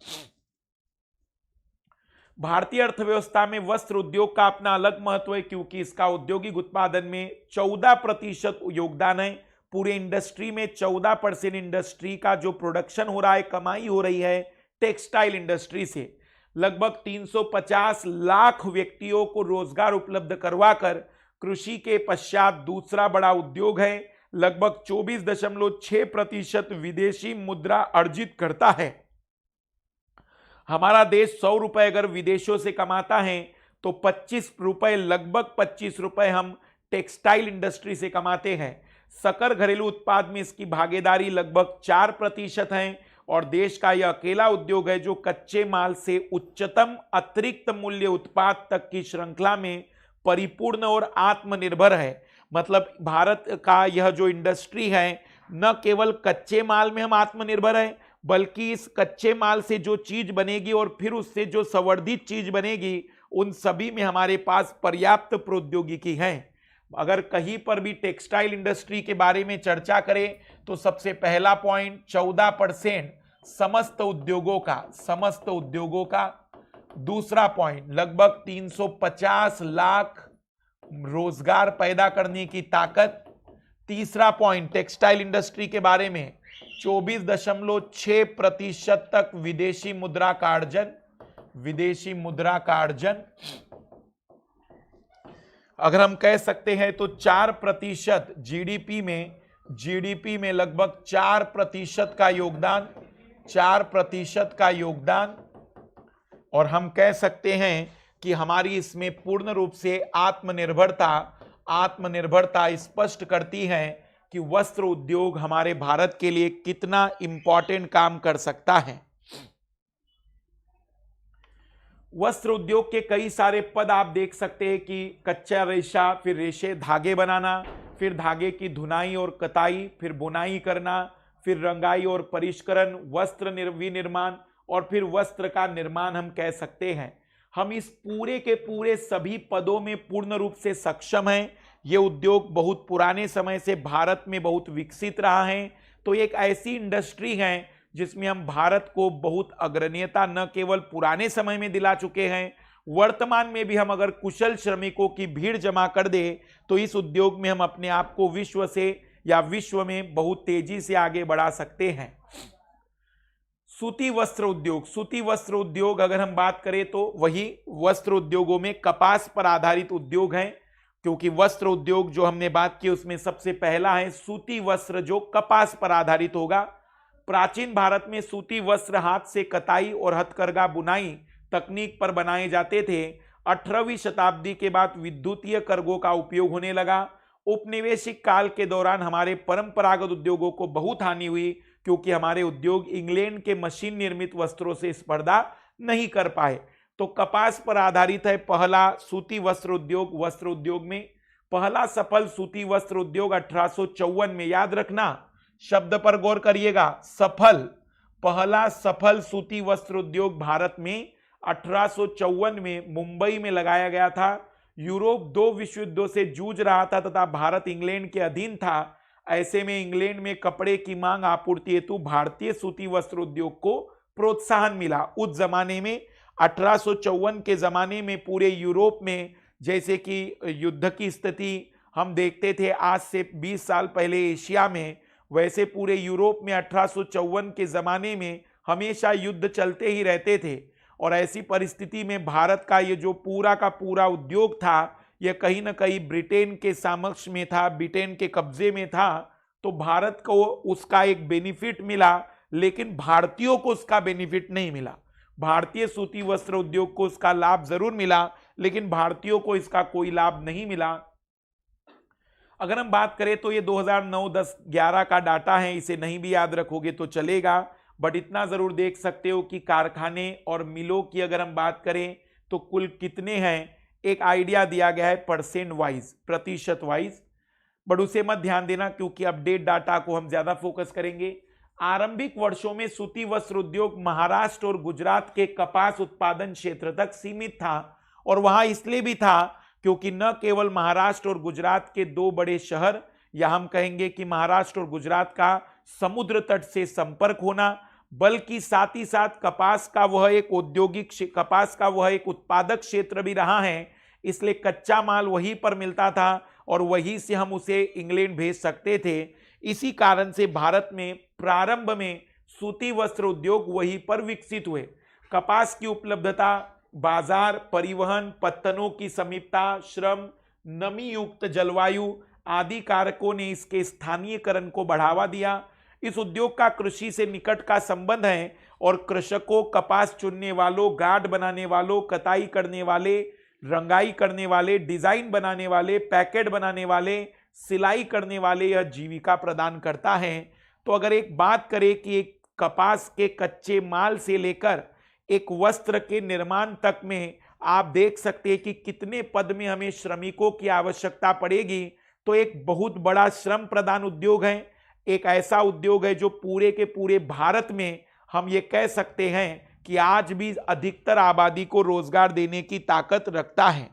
भारतीय अर्थव्यवस्था में वस्त्र उद्योग का अपना अलग महत्व है, क्योंकि इसका औद्योगिक उत्पादन में 14% योगदान है। पूरे इंडस्ट्री में 14% इंडस्ट्री का जो प्रोडक्शन हो रहा है, कमाई हो रही है टेक्सटाइल इंडस्ट्री से। लगभग 350 लाख व्यक्तियों को रोजगार उपलब्ध करवाकर कृषि के पश्चात दूसरा बड़ा उद्योग है। लगभग 24.6% विदेशी मुद्रा अर्जित करता है। हमारा देश 100 रुपए अगर विदेशों से कमाता है तो 25 रुपए, लगभग 25 रुपए हम टेक्सटाइल इंडस्ट्री से कमाते हैं। सकल घरेलू उत्पाद में इसकी भागीदारी लगभग 4% है और देश का यह अकेला उद्योग है जो कच्चे माल से उच्चतम अतिरिक्त मूल्य उत्पाद तक की श्रृंखला में परिपूर्ण और आत्मनिर्भर है। मतलब भारत का यह जो इंडस्ट्री है, न केवल कच्चे माल में हम आत्मनिर्भर हैं, बल्कि इस कच्चे माल से जो चीज बनेगी और फिर उससे जो संवर्धित चीज बनेगी, उन सभी में हमारे पास पर्याप्त प्रौद्योगिकी है। अगर कहीं पर भी टेक्सटाइल इंडस्ट्री के बारे में चर्चा करें तो सबसे पहला पॉइंट 14% समस्त उद्योगों का। दूसरा पॉइंट लगभग 350 लाख रोजगार पैदा करने की ताकत। तीसरा पॉइंट टेक्सटाइल इंडस्ट्री के बारे में 24.6% तक विदेशी मुद्रा का अर्जन। अगर हम कह सकते हैं तो 4% जीडीपी में लगभग 4% का योगदान। और हम कह सकते हैं कि हमारी इसमें पूर्ण रूप से आत्मनिर्भरता स्पष्ट करती है कि वस्त्र उद्योग हमारे भारत के लिए कितना इंपॉर्टेंट काम कर सकता है। वस्त्र उद्योग के कई सारे पद आप देख सकते हैं कि कच्चा रेशा, फिर रेशे धागे बनाना, फिर धागे की धुनाई और कताई, फिर बुनाई करना, फिर रंगाई और परिष्करण, वस्त्र विनिर्माण और फिर वस्त्र का निर्माण हम कह सकते हैं। हम इस पूरे के पूरे सभी पदों में पूर्ण रूप से सक्षम हैं। ये उद्योग बहुत पुराने समय से भारत में बहुत विकसित रहा है। तो एक ऐसी इंडस्ट्री है जिसमें हम भारत को बहुत अग्रणीयता न केवल पुराने समय में दिला चुके हैं, वर्तमान में भी हम अगर कुशल श्रमिकों की भीड़ जमा कर दे तो इस उद्योग में हम अपने आप को विश्व में बहुत तेजी से आगे बढ़ा सकते हैं। सूती वस्त्र उद्योग अगर हम बात करें तो वही वस्त्र उद्योगों में कपास पर आधारित उद्योग है, क्योंकि वस्त्र उद्योग जो हमने बात की उसमें सबसे पहला है सूती वस्त्र जो कपास पर आधारित होगा। प्राचीन भारत में सूती वस्त्र हाथ से कताई और हथकरघा बुनाई तकनीक पर बनाए जाते थे। 18वीं शताब्दी के बाद विद्युतीय करघों का उपयोग होने लगा। उपनिवेशिक काल के दौरान हमारे परंपरागत उद्योगों को बहुत हानि हुई, क्योंकि हमारे उद्योग इंग्लैंड के मशीन निर्मित वस्त्रों से स्पर्धा नहीं कर पाए। तो कपास पर आधारित है पहला सूती वस्त्र उद्योग में पहला सफल सूती वस्त्र उद्योग 1854 में। याद रखना, शब्द पर गौर करिएगा, पहला सफल सूती वस्त्र उद्योग भारत में 1854 में मुंबई में लगाया गया था। यूरोप 2 विश्व युद्धों से जूझ रहा था तथा भारत इंग्लैंड के अधीन था। ऐसे में इंग्लैंड में कपड़े की मांग आपूर्ति हेतु भारतीय सूती वस्त्र उद्योग को प्रोत्साहन मिला। उस जमाने में 1854 के जमाने में पूरे यूरोप में जैसे कि युद्ध की स्थिति हम देखते थे आज से 20 साल पहले एशिया में, वैसे पूरे यूरोप में 1854 के जमाने में हमेशा युद्ध चलते ही रहते थे। और ऐसी परिस्थिति में भारत का ये जो पूरा का पूरा उद्योग था, यह कहीं ना कहीं ब्रिटेन के सामक्ष में था, ब्रिटेन के कब्जे में था। तो भारत को उसका एक बेनिफिट मिला, लेकिन भारतीयों को उसका बेनिफिट नहीं मिला। भारतीय सूती वस्त्र उद्योग को उसका लाभ जरूर मिला, लेकिन भारतीयों को इसका कोई लाभ नहीं मिला। अगर हम बात करें तो ये 2009, 10, 11 का डाटा है, इसे नहीं भी याद रखोगे तो चलेगा, बट इतना जरूर देख सकते हो कि कारखाने और मिलों की अगर हम बात करें तो कुल कितने हैं, एक आइडिया दिया गया है प्रतिशत वाइज, बट उसे मत ध्यान देना क्योंकि अपडेट डाटा को हम ज्यादा फोकस करेंगे। आरंभिक वर्षों में सूती वस्त्र उद्योग महाराष्ट्र और गुजरात के कपास उत्पादन क्षेत्र तक सीमित था, और वहां इसलिए भी था क्योंकि न केवल महाराष्ट्र और गुजरात के 2 बड़े शहर, या हम कहेंगे कि महाराष्ट्र और गुजरात का समुद्र तट से संपर्क होना, बल्कि साथ ही साथ कपास का वह एक उत्पादक क्षेत्र भी रहा है। इसलिए कच्चा माल वहीं पर मिलता था और वहीं से हम उसे इंग्लैंड भेज सकते थे। इसी कारण से भारत में प्रारंभ में सूती वस्त्र उद्योग वहीं पर विकसित हुए। कपास की उपलब्धता, बाजार, परिवहन, पत्तनों की समीपता, श्रम, नमी युक्त जलवायु आदि कारकों ने इसके स्थानीयकरण को बढ़ावा दिया। इस उद्योग का कृषि से निकट का संबंध है और कृषकों, कपास चुनने वालों, गांठ बनाने वालों, कताई करने वाले, रंगाई करने वाले, डिजाइन बनाने वाले, पैकेट बनाने वाले, सिलाई करने वाले यह जीविका प्रदान करता है। तो अगर एक बात करें कि एक कपास के कच्चे माल से लेकर एक वस्त्र के निर्माण तक में आप देख सकते हैं कि कितने पद में हमें श्रमिकों की आवश्यकता पड़ेगी। तो एक बहुत बड़ा श्रम प्रदान उद्योग है, एक ऐसा उद्योग है जो पूरे के पूरे भारत में हम ये कह सकते हैं कि आज भी अधिकतर आबादी को रोजगार देने की ताकत रखता है।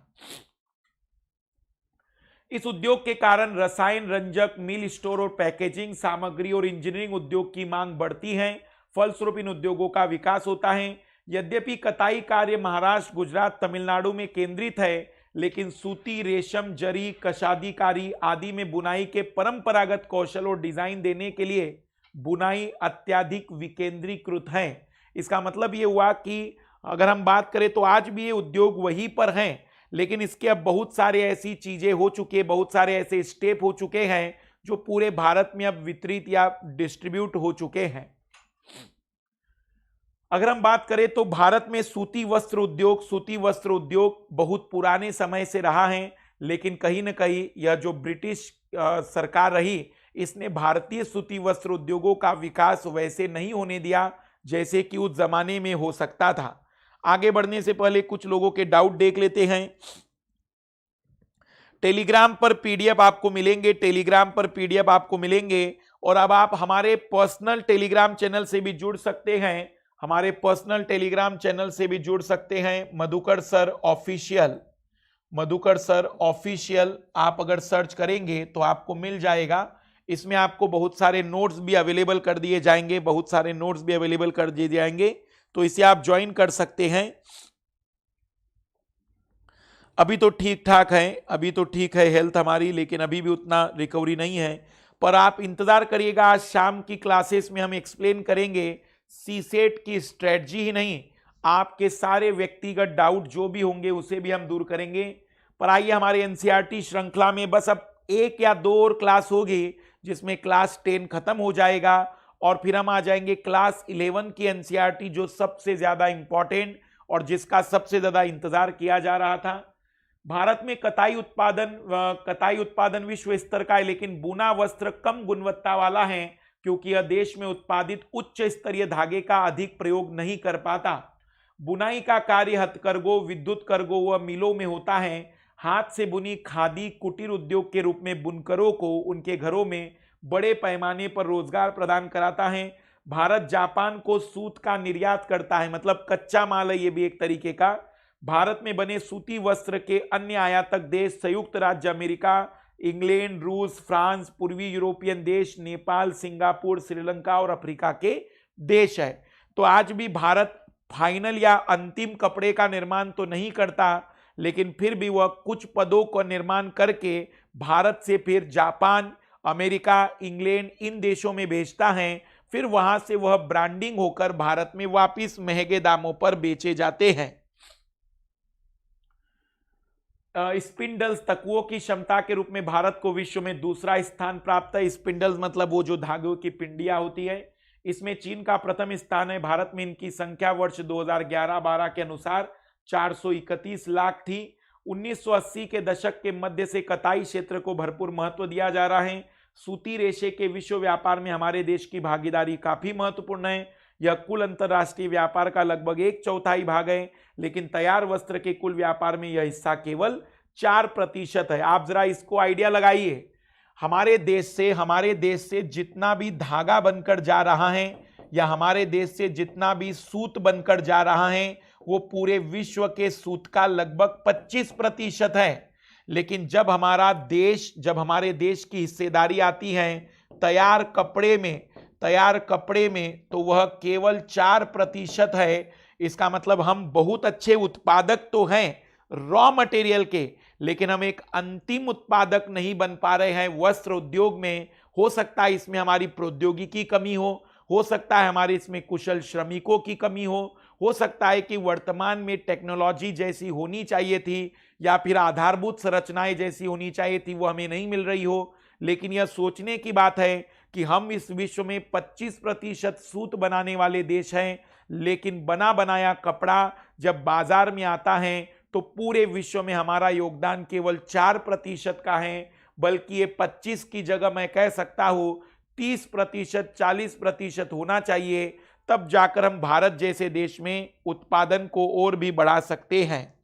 इस उद्योग के कारण रसायन, रंजक, मिल स्टोर और पैकेजिंग सामग्री और इंजीनियरिंग उद्योग की मांग बढ़ती है। फलस्वरूप इन उद्योगों का विकास होता है। यद्यपि कताई कार्य महाराष्ट्र, गुजरात, तमिलनाडु में केंद्रित है, लेकिन सूती, रेशम, जरी, कशादीकारी आदि में बुनाई के परंपरागत कौशल और डिजाइन देने के लिए बुनाई अत्यधिक विकेंद्रीकृत है। इसका मतलब ये हुआ कि अगर हम बात करें तो आज भी ये उद्योग वहीं पर हैं, लेकिन इसके अब बहुत सारे ऐसी चीजें हो चुकी है, बहुत सारे ऐसे स्टेप हो चुके हैं जो पूरे भारत में अब वितरित या डिस्ट्रीब्यूट हो चुके हैं। अगर हम बात करें तो भारत में सूती वस्त्र उद्योग बहुत पुराने समय से रहा है, लेकिन कहीं ना कहीं यह जो ब्रिटिश सरकार रही, इसने भारतीय सूती वस्त्र उद्योगों का विकास वैसे नहीं होने दिया जैसे कि उस जमाने में हो सकता था। आगे बढ़ने से पहले कुछ लोगों के डाउट देख लेते हैं। टेलीग्राम पर पीडीएफ आपको मिलेंगे, टेलीग्राम पर पीडीएफ आपको मिलेंगे। और अब आप हमारे पर्सनल टेलीग्राम चैनल से भी जुड़ सकते हैं, हमारे पर्सनल टेलीग्राम चैनल से भी जुड़ सकते हैं। Madhukar sir official, Madhukar sir official आप अगर सर्च करेंगे तो आपको मिल जाएगा। इसमें आपको बहुत सारे नोट्स भी अवेलेबल कर दिए जाएंगे, बहुत सारे नोट्स भी अवेलेबल कर दिए जाएंगे, तो इसे आप ज्वाइन कर सकते हैं। अभी तो ठीक ठाक है, अभी तो ठीक है हेल्थ हमारी, लेकिन अभी भी उतना रिकवरी नहीं है। पर आप इंतजार करिएगा, आज शाम की क्लासेस में हम एक्सप्लेन करेंगे सीसेट की स्ट्रेटजी ही नहीं, आपके सारे व्यक्तिगत डाउट जो भी होंगे उसे भी हम दूर करेंगे। पर आइए हमारे एनसीईआरटी श्रृंखला में बस अब 1 या 2 और क्लास होगी, जिसमें क्लास 10 खत्म हो जाएगा और फिर हम आ जाएंगे क्लास 11 की एनसीईआरटी, जो सबसे ज्यादा इंपॉर्टेंट और जिसका सबसे ज्यादा इंतजार किया जा रहा था। भारत में कताई उत्पादन विश्व स्तर का है, लेकिन बुना वस्त्र कम गुणवत्ता वाला है, क्योंकि यह देश में उत्पादित उच्च स्तरीय धागे का अधिक प्रयोग नहीं कर पाता। बुनाई का कार्य हथकरघों, विद्युत करघों व मिलों में होता है। हाथ से बुनी खादी कुटीर उद्योग के रूप में बुनकरों को उनके घरों में बड़े पैमाने पर रोजगार प्रदान कराता है। भारत जापान को सूत का निर्यात करता है, मतलब कच्चा माल है ये भी एक तरीके का। भारत में बने सूती वस्त्र के अन्य आयातक देश संयुक्त राज्य अमेरिका, इंग्लैंड, रूस, फ्रांस, पूर्वी यूरोपियन देश, नेपाल, सिंगापुर, श्रीलंका और अफ्रीका के देश है। तो आज भी भारत फाइनल या अंतिम कपड़े का निर्माण तो नहीं करता, लेकिन फिर भी वह कुछ पदों का निर्माण करके भारत से फिर जापान, अमेरिका, इंग्लैंड इन देशों में भेजता है। फिर वहां से वह ब्रांडिंग होकर भारत में वापस महंगे दामों पर बेचे जाते हैं। स्पिंडल्स तकुओं की क्षमता के रूप में भारत को विश्व में दूसरा स्थान प्राप्त है। स्पिंडल्स मतलब वो जो धागों की पिंडियां होती है, इसमें चीन का प्रथम स्थान है। भारत में इनकी संख्या वर्ष 2011-12 के अनुसार 431 लाख थी। 1980 के दशक के मध्य से कताई क्षेत्र को भरपूर महत्व दिया जा रहा है। सूती रेशे के विश्व व्यापार में हमारे देश की भागीदारी काफी महत्वपूर्ण है। यह कुल अंतरराष्ट्रीय व्यापार का लगभग 1/4 भाग है, लेकिन तैयार वस्त्र के कुल व्यापार में यह हिस्सा केवल 4% है। आप जरा इसको आइडिया लगाइए, हमारे देश से जितना भी धागा बनकर जा रहा है या हमारे देश से जितना भी सूत बनकर जा रहा है, वो पूरे विश्व के सूत का लगभग 25% है। लेकिन जब हमारे देश की हिस्सेदारी आती है तैयार कपड़े में, तो वह केवल 4% है। इसका मतलब हम बहुत अच्छे उत्पादक तो हैं रॉ मटेरियल के, लेकिन हम एक अंतिम उत्पादक नहीं बन पा रहे हैं वस्त्र उद्योग में। हो सकता है इसमें हमारी प्रौद्योगिकी कमी हो सकता है हमारे इसमें कुशल श्रमिकों की कमी हो सकता है कि वर्तमान में टेक्नोलॉजी जैसी होनी चाहिए थी या फिर आधारभूत संरचनाएं जैसी होनी चाहिए थी वो हमें नहीं मिल रही हो। लेकिन यह सोचने की बात है कि हम इस विश्व में 25% सूत बनाने वाले देश हैं, लेकिन बना बनाया कपड़ा जब बाजार में आता है तो पूरे विश्व में हमारा योगदान केवल 4% का है, बल्कि ये 25 की जगह मैं कह सकता हूं 30%, 40% होना चाहिए। तब जाकर हम भारत जैसे देश में उत्पादन को और भी बढ़ा सकते हैं।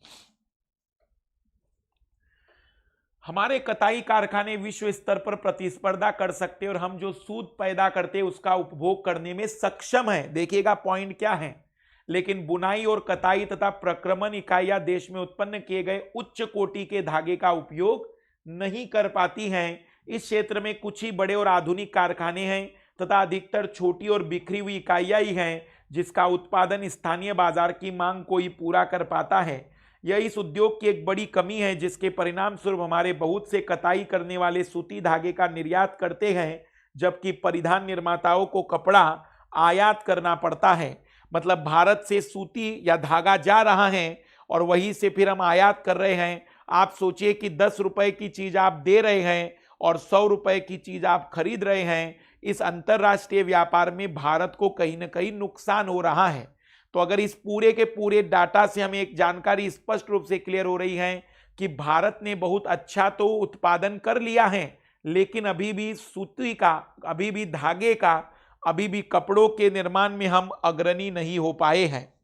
हमारे कताई कारखाने विश्व स्तर पर प्रतिस्पर्धा कर सकते हैं और हम जो सूत पैदा करते हैं उसका उपभोग करने में सक्षम है। देखिएगा पॉइंट क्या है। लेकिन बुनाई और कताई तथा प्रक्रमण इकाइयां देश में उत्पन्न किए गए उच्च कोटि के धागे का उपयोग नहीं कर पाती हैं। इस क्षेत्र में कुछ ही बड़े और आधुनिक कारखाने हैं तथा अधिकतर छोटी और बिखरी हुई इकाइयां ही हैं जिसका उत्पादन स्थानीय बाजार की मांग को ही पूरा कर पाता है। यह इस उद्योग की एक बड़ी कमी है, जिसके परिणाम स्वरूप हमारे बहुत से कताई करने वाले सूती धागे का निर्यात करते हैं, जबकि परिधान निर्माताओं को कपड़ा आयात करना पड़ता है। मतलब भारत से सूती या धागा जा रहा है और वहीं से फिर हम आयात कर रहे हैं। आप सोचिए कि 10 रुपए की चीज आप दे रहे हैं और 100 रुपए की चीज आप खरीद रहे हैं। इस अंतरराष्ट्रीय व्यापार में भारत को कहीं ना कहीं नुकसान हो रहा है। तो अगर इस पूरे के पूरे डाटा से हमें एक जानकारी स्पष्ट रूप से क्लियर हो रही है कि भारत ने बहुत अच्छा तो उत्पादन कर लिया है, लेकिन अभी भी सूती का, अभी भी धागे का, अभी भी कपड़ों के निर्माण में हम अग्रणी नहीं हो पाए हैं।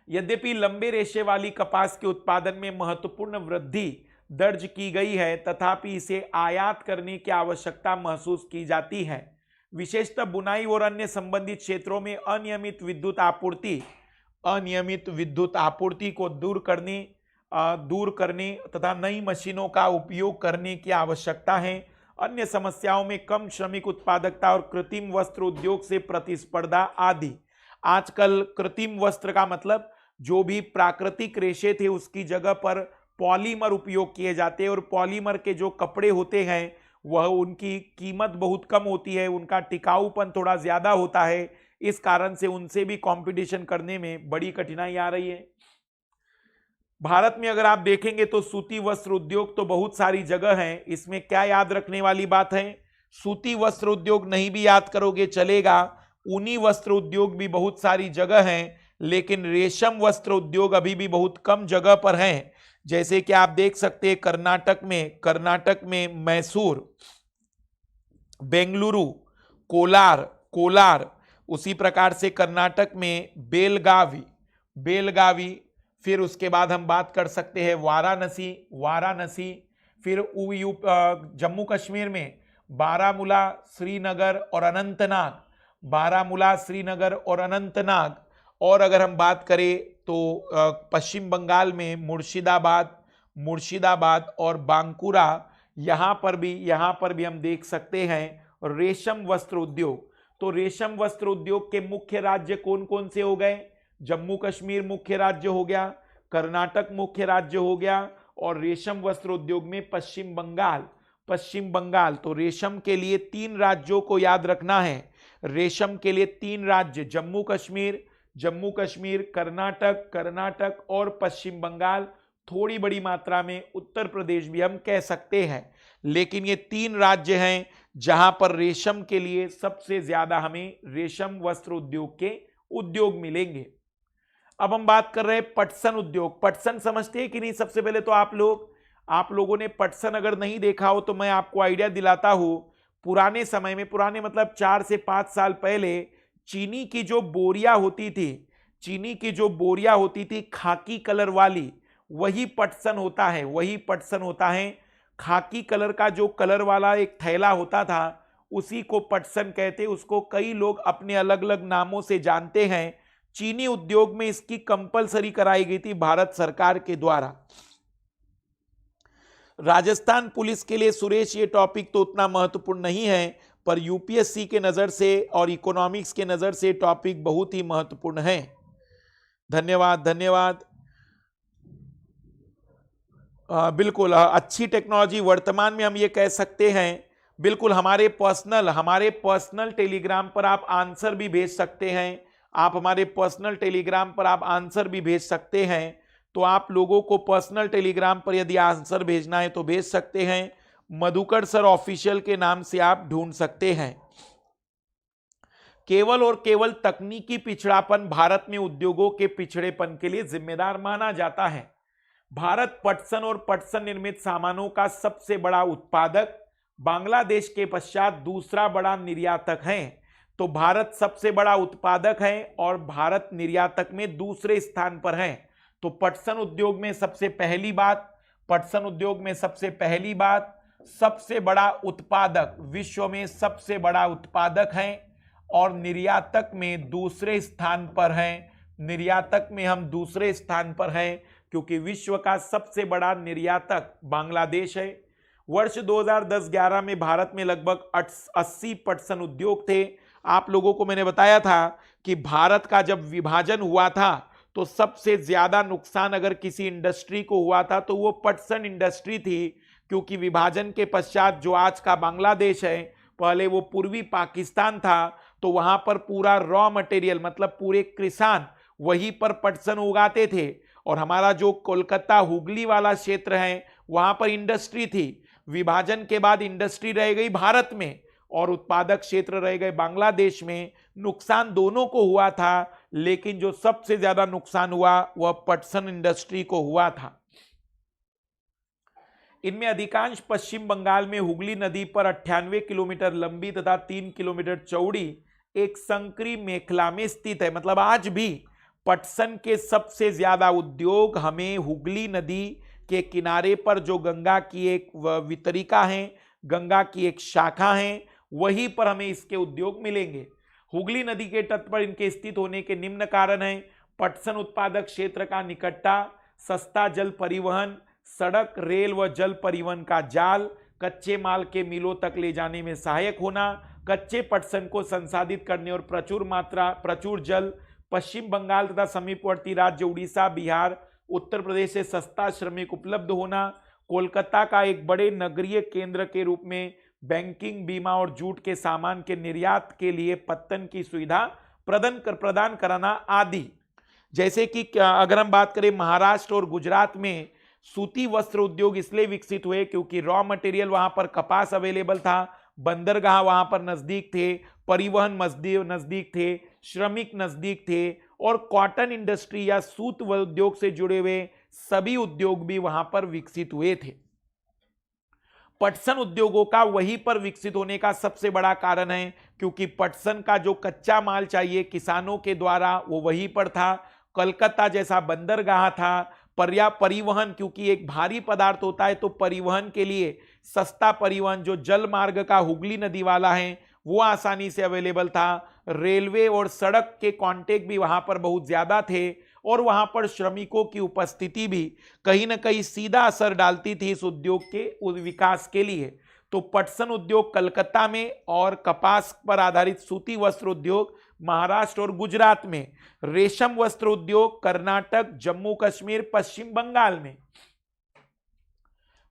यद्यपि लंबे रेशे वाली कपास के उत्पादन में महत्वपूर्ण वृद्धि दर्ज की गई है, तथापि इसे आयात करने की आवश्यकता महसूस की जाती है। विशेषतः बुनाई और अन्य संबंधित क्षेत्रों में अनियमित विद्युत आपूर्ति को दूर करने तथा नई मशीनों का उपयोग करने की आवश्यकता है। अन्य समस्याओं में कम श्रमिक उत्पादकता और कृत्रिम वस्त्र उद्योग से प्रतिस्पर्धा आदि। आजकल कृत्रिम वस्त्र का मतलब जो भी प्राकृतिक रेशे थे उसकी जगह पर पॉलीमर उपयोग किए जाते हैं, और पॉलीमर के जो कपड़े होते हैं वह उनकी कीमत बहुत कम होती है, उनका टिकाऊपन थोड़ा ज्यादा होता है। इस कारण से उनसे भी कंपटीशन करने में बड़ी कठिनाई आ रही है। भारत में अगर आप देखेंगे तो सूती वस्त्र उद्योग तो बहुत सारी जगह है। इसमें क्या याद रखने वाली बात है, सूती वस्त्र उद्योग नहीं भी याद करोगे चलेगा, ऊनी वस्त्र उद्योग भी बहुत सारी जगह है, लेकिन रेशम वस्त्र उद्योग अभी भी बहुत कम जगह पर है। जैसे कि आप देख सकते हैं कर्नाटक में मैसूर, बेंगलुरु, कोलार, उसी प्रकार से कर्नाटक में बेलगावी, फिर उसके बाद हम बात कर सकते हैं वाराणसी, फिर जम्मू कश्मीर में बारामूला, श्रीनगर और अनंतनाग, और अगर हम बात करें तो पश्चिम बंगाल में मुर्शिदाबाद और बांकुरा, यहाँ पर भी हम देख सकते हैं रेशम वस्त्र उद्योग। तो रेशम वस्त्र उद्योग के मुख्य राज्य कौन कौन से हो गए? जम्मू कश्मीर मुख्य राज्य हो गया, कर्नाटक मुख्य राज्य हो गया, और रेशम वस्त्र उद्योग में पश्चिम बंगाल। तो रेशम के लिए 3 राज्यों को याद रखना है। रेशम के लिए 3 राज्य, जम्मू कश्मीर, कर्नाटक और पश्चिम बंगाल। थोड़ी बड़ी मात्रा में उत्तर प्रदेश भी हम कह सकते हैं, लेकिन ये 3 राज्य हैं जहां पर रेशम के लिए सबसे ज्यादा हमें रेशम वस्त्र उद्योग के उद्योग मिलेंगे। अब हम बात कर रहे हैं पटसन उद्योग। पटसन समझते हैं कि नहीं? सबसे पहले तो आप लोगों ने पटसन अगर नहीं देखा हो तो मैं आपको आइडिया दिलाता हूं। पुराने समय में, पुराने मतलब 4 से 5 साल पहले, चीनी की जो बोरियां होती थी खाकी कलर वाली, वही पटसन होता है। खाकी कलर का जो कलर वाला एक थैला होता था उसी को पटसन कहते। उसको कई लोग अपने अलग अलग नामों से जानते हैं। चीनी उद्योग में इसकी कंपलसरी कराई गई थी भारत सरकार के द्वारा। राजस्थान पुलिस के लिए सुरेश ये टॉपिक तो उतना महत्वपूर्ण नहीं है, पर यूपीएससी के नजर से और इकोनॉमिक्स के नजर से टॉपिक बहुत ही महत्वपूर्ण है। धन्यवाद। बिल्कुल अच्छी टेक्नोलॉजी वर्तमान में हम ये कह सकते हैं। बिल्कुल हमारे पर्सनल टेलीग्राम पर आप आंसर भी भेज सकते हैं। तो आप लोगों को पर्सनल टेलीग्राम पर यदि आंसर भेजना है तो भेज सकते हैं। मधुकर सर ऑफिशियल के नाम से आप ढूंढ सकते हैं। केवल और केवल तकनीकी पिछड़ापन भारत में उद्योगों के पिछड़ेपन के लिए जिम्मेदार माना जाता है। भारत पटसन और पटसन निर्मित सामानों का सबसे बड़ा उत्पादक, बांग्लादेश के पश्चात दूसरा बड़ा निर्यातक है। तो भारत सबसे बड़ा उत्पादक है और भारत निर्यातक में दूसरे स्थान पर है। तो पटसन उद्योग में सबसे पहली बात, सबसे बड़ा उत्पादक, विश्व में सबसे बड़ा उत्पादक है और निर्यातक में दूसरे स्थान पर है। निर्यातक में हम दूसरे स्थान पर हैं क्योंकि विश्व का सबसे बड़ा निर्यातक बांग्लादेश है। वर्ष 2010-11 में भारत में लगभग 80 पटसन उद्योग थे। आप लोगों को मैंने बताया था कि भारत का जब विभाजन हुआ था तो सबसे ज्यादा नुकसान अगर किसी इंडस्ट्री को हुआ था तो वो पटसन इंडस्ट्री थी, क्योंकि विभाजन के पश्चात जो आज का बांग्लादेश है, पहले वो पूर्वी पाकिस्तान था, तो वहां पर पूरा रॉ मटेरियल मतलब पूरे किसान वहीं पर पटसन उगाते थे। और हमारा जो कोलकाता हुगली वाला क्षेत्र है वहां पर इंडस्ट्री थी। विभाजन के बाद इंडस्ट्री रह गई भारत में और उत्पादक क्षेत्र रह गए बांग्लादेश में। नुकसान दोनों को हुआ था, लेकिन जो सबसे ज्यादा नुकसान हुआ वह पटसन इंडस्ट्री को हुआ था। इनमें अधिकांश पश्चिम बंगाल में हुगली नदी पर 98 किलोमीटर लंबी तथा 3 किलोमीटर चौड़ी एक संकरी मेखला में स्थित है। मतलब आज भी पटसन के सबसे ज्यादा उद्योग हमें हुगली नदी के किनारे पर जो गंगा की एक वितरिका है, गंगा की एक शाखा है, वहीं पर हमें इसके उद्योग मिलेंगे। हुगली नदी के तट पर इनके स्थित होने के निम्न कारण हैं। पटसन उत्पादक क्षेत्र का निकटता, सस्ता जल परिवहन, सड़क, रेल व जल परिवहन का जाल, कच्चे माल के मिलों तक ले जाने में सहायक होना, कच्चे पटसन को संसाधित करने और प्रचुर जल, पश्चिम बंगाल तथा समीपवर्ती राज्य उड़ीसा, बिहार, उत्तर प्रदेश से सस्ता श्रमिक उपलब्ध होना, कोलकाता का एक बड़े नगरीय केंद्र के रूप में बैंकिंग, बीमा और जूट के सामान के निर्यात के लिए पत्तन की सुविधा प्रदान कराना आदि। जैसे कि अगर हम बात करें महाराष्ट्र और गुजरात में सूती वस्त्र उद्योग इसलिए विकसित हुए क्योंकि रॉ मटेरियल वहां पर कपास अवेलेबल था, बंदरगाह वहां पर नजदीक थे, परिवहन नजदीक थे, श्रमिक नजदीक थे और कॉटन इंडस्ट्री या सूत उद्योग से जुड़े हुए सभी उद्योग भी वहां पर विकसित हुए थे। पटसन उद्योगों का वहीं पर विकसित होने का सबसे बड़ा कारण है क्योंकि पटसन का जो कच्चा माल चाहिए किसानों के द्वारा वो वहीं पर था। कलकत्ता जैसा बंदरगाह था, परिवहन, क्योंकि एक भारी पदार्थ होता है तो परिवहन के लिए सस्ता परिवहन जो जल मार्ग का हुगली नदी वाला है वो आसानी से अवेलेबल था। रेलवे और सड़क के कांटेक्ट भी वहां पर बहुत ज्यादा थे और वहां पर श्रमिकों की उपस्थिति भी कहीं ना कहीं सीधा असर डालती थी इस उद्योग के विकास के लिए। तो पटसन उद्योग कलकत्ता में और कपास पर आधारित सूती वस्त्र उद्योग महाराष्ट्र और गुजरात में, रेशम वस्त्र उद्योग कर्नाटक, जम्मू कश्मीर, पश्चिम बंगाल में।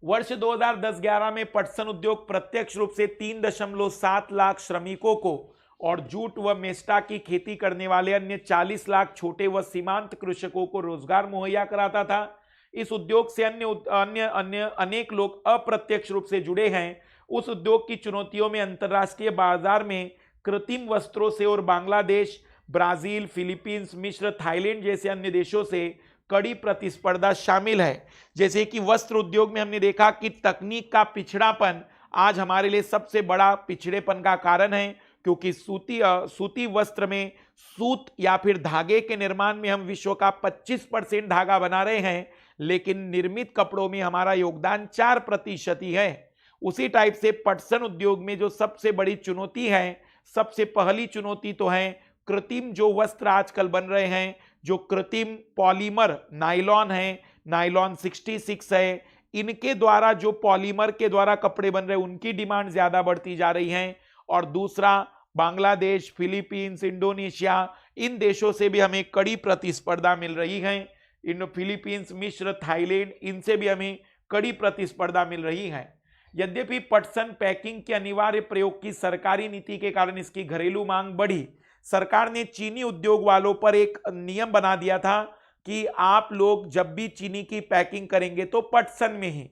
वर्ष 2010-11 में पटसन उद्योग प्रत्यक्ष रूप से 3.7 लाख श्रमिकों को और जूट व मेस्टा की खेती करने वाले अन्य 40 लाख छोटे व सीमांत कृषकों को रोजगार मुहैया कराता था। इस उद्योग से अन्य अनेक लोग अप्रत्यक्ष रूप से जुड़े हैं। उस उद्योग की चुनौतियों में अंतर्राष्ट्रीय बाजार में कृत्रिम वस्त्रों से और बांग्लादेश, ब्राजील, फिलीपींस, मिस्र, थाईलैंड जैसे अन्य देशों से कड़ी प्रतिस्पर्धा शामिल है। जैसे कि वस्त्र उद्योग में हमने देखा कि तकनीक का पिछड़ापन आज हमारे लिए सबसे बड़ा पिछड़ेपन का कारण है क्योंकि सूती वस्त्र में सूत या फिर धागे के निर्माण में हम विश्व का 25% धागा बना रहे हैं, लेकिन निर्मित कपड़ों में हमारा योगदान 4% ही है। उसी टाइप से पटसन उद्योग में जो सबसे बड़ी चुनौती है, सबसे पहली चुनौती तो है कृत्रिम जो वस्त्र आजकल बन रहे हैं, जो कृत्रिम पॉलीमर नायलॉन है, नायलॉन 66 है, इनके द्वारा जो पॉलीमर के द्वारा कपड़े बन रहे हैं उनकी डिमांड ज्यादा बढ़ती जा रही है। और दूसरा बांग्लादेश, फिलीपींस, इंडोनेशिया, इन देशों से भी हमें कड़ी प्रतिस्पर्धा मिल रही है। इन फिलीपींस, मिस्र, थाईलैंड, इनसे भी हमें कड़ी प्रतिस्पर्धा मिल रही है। यद्यपि पटसन पैकिंग के अनिवार्य प्रयोग की सरकारी नीति के कारण इसकी घरेलू मांग बढ़ी। सरकार ने चीनी उद्योग वालों पर एक नियम बना दिया था कि आप लोग जब भी चीनी की पैकिंग करेंगे तो पटसन में ही।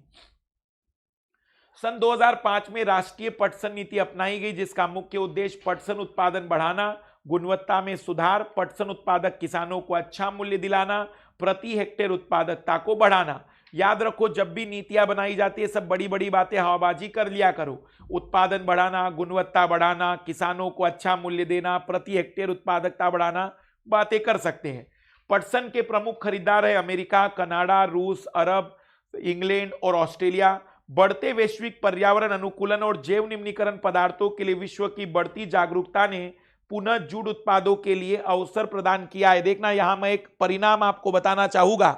सन 2005 में राष्ट्रीय पटसन नीति अपनाई गई जिसका मुख्य उद्देश्य पटसन उत्पादन बढ़ाना गुणवत्ता में सुधार, पटसन उत्पादक किसानों को अच्छा मूल्य दिलाना, प्रति हेक्टेयर उत्पादकता को बढ़ाना। याद रखो, जब भी नीतियां बनाई जाती है सब बड़ी बड़ी बातें हवाबाजी कर लिया करो। उत्पादन बढ़ाना, गुणवत्ता बढ़ाना, किसानों को अच्छा मूल्य देना, प्रति हेक्टेयर उत्पादकता बढ़ाना, बातें कर सकते हैं। पटसन के प्रमुख खरीदार है अमेरिका, कनाडा, रूस, अरब, इंग्लैंड और ऑस्ट्रेलिया। बढ़ते वैश्विक पर्यावरण अनुकूलन और जैव निम्नीकरण पदार्थों के लिए विश्व की बढ़ती जागरूकता ने पुनः जूट उत्पादों के लिए अवसर प्रदान किया है। देखना, यहां मैं एक परिणाम आपको बताना चाहूंगा,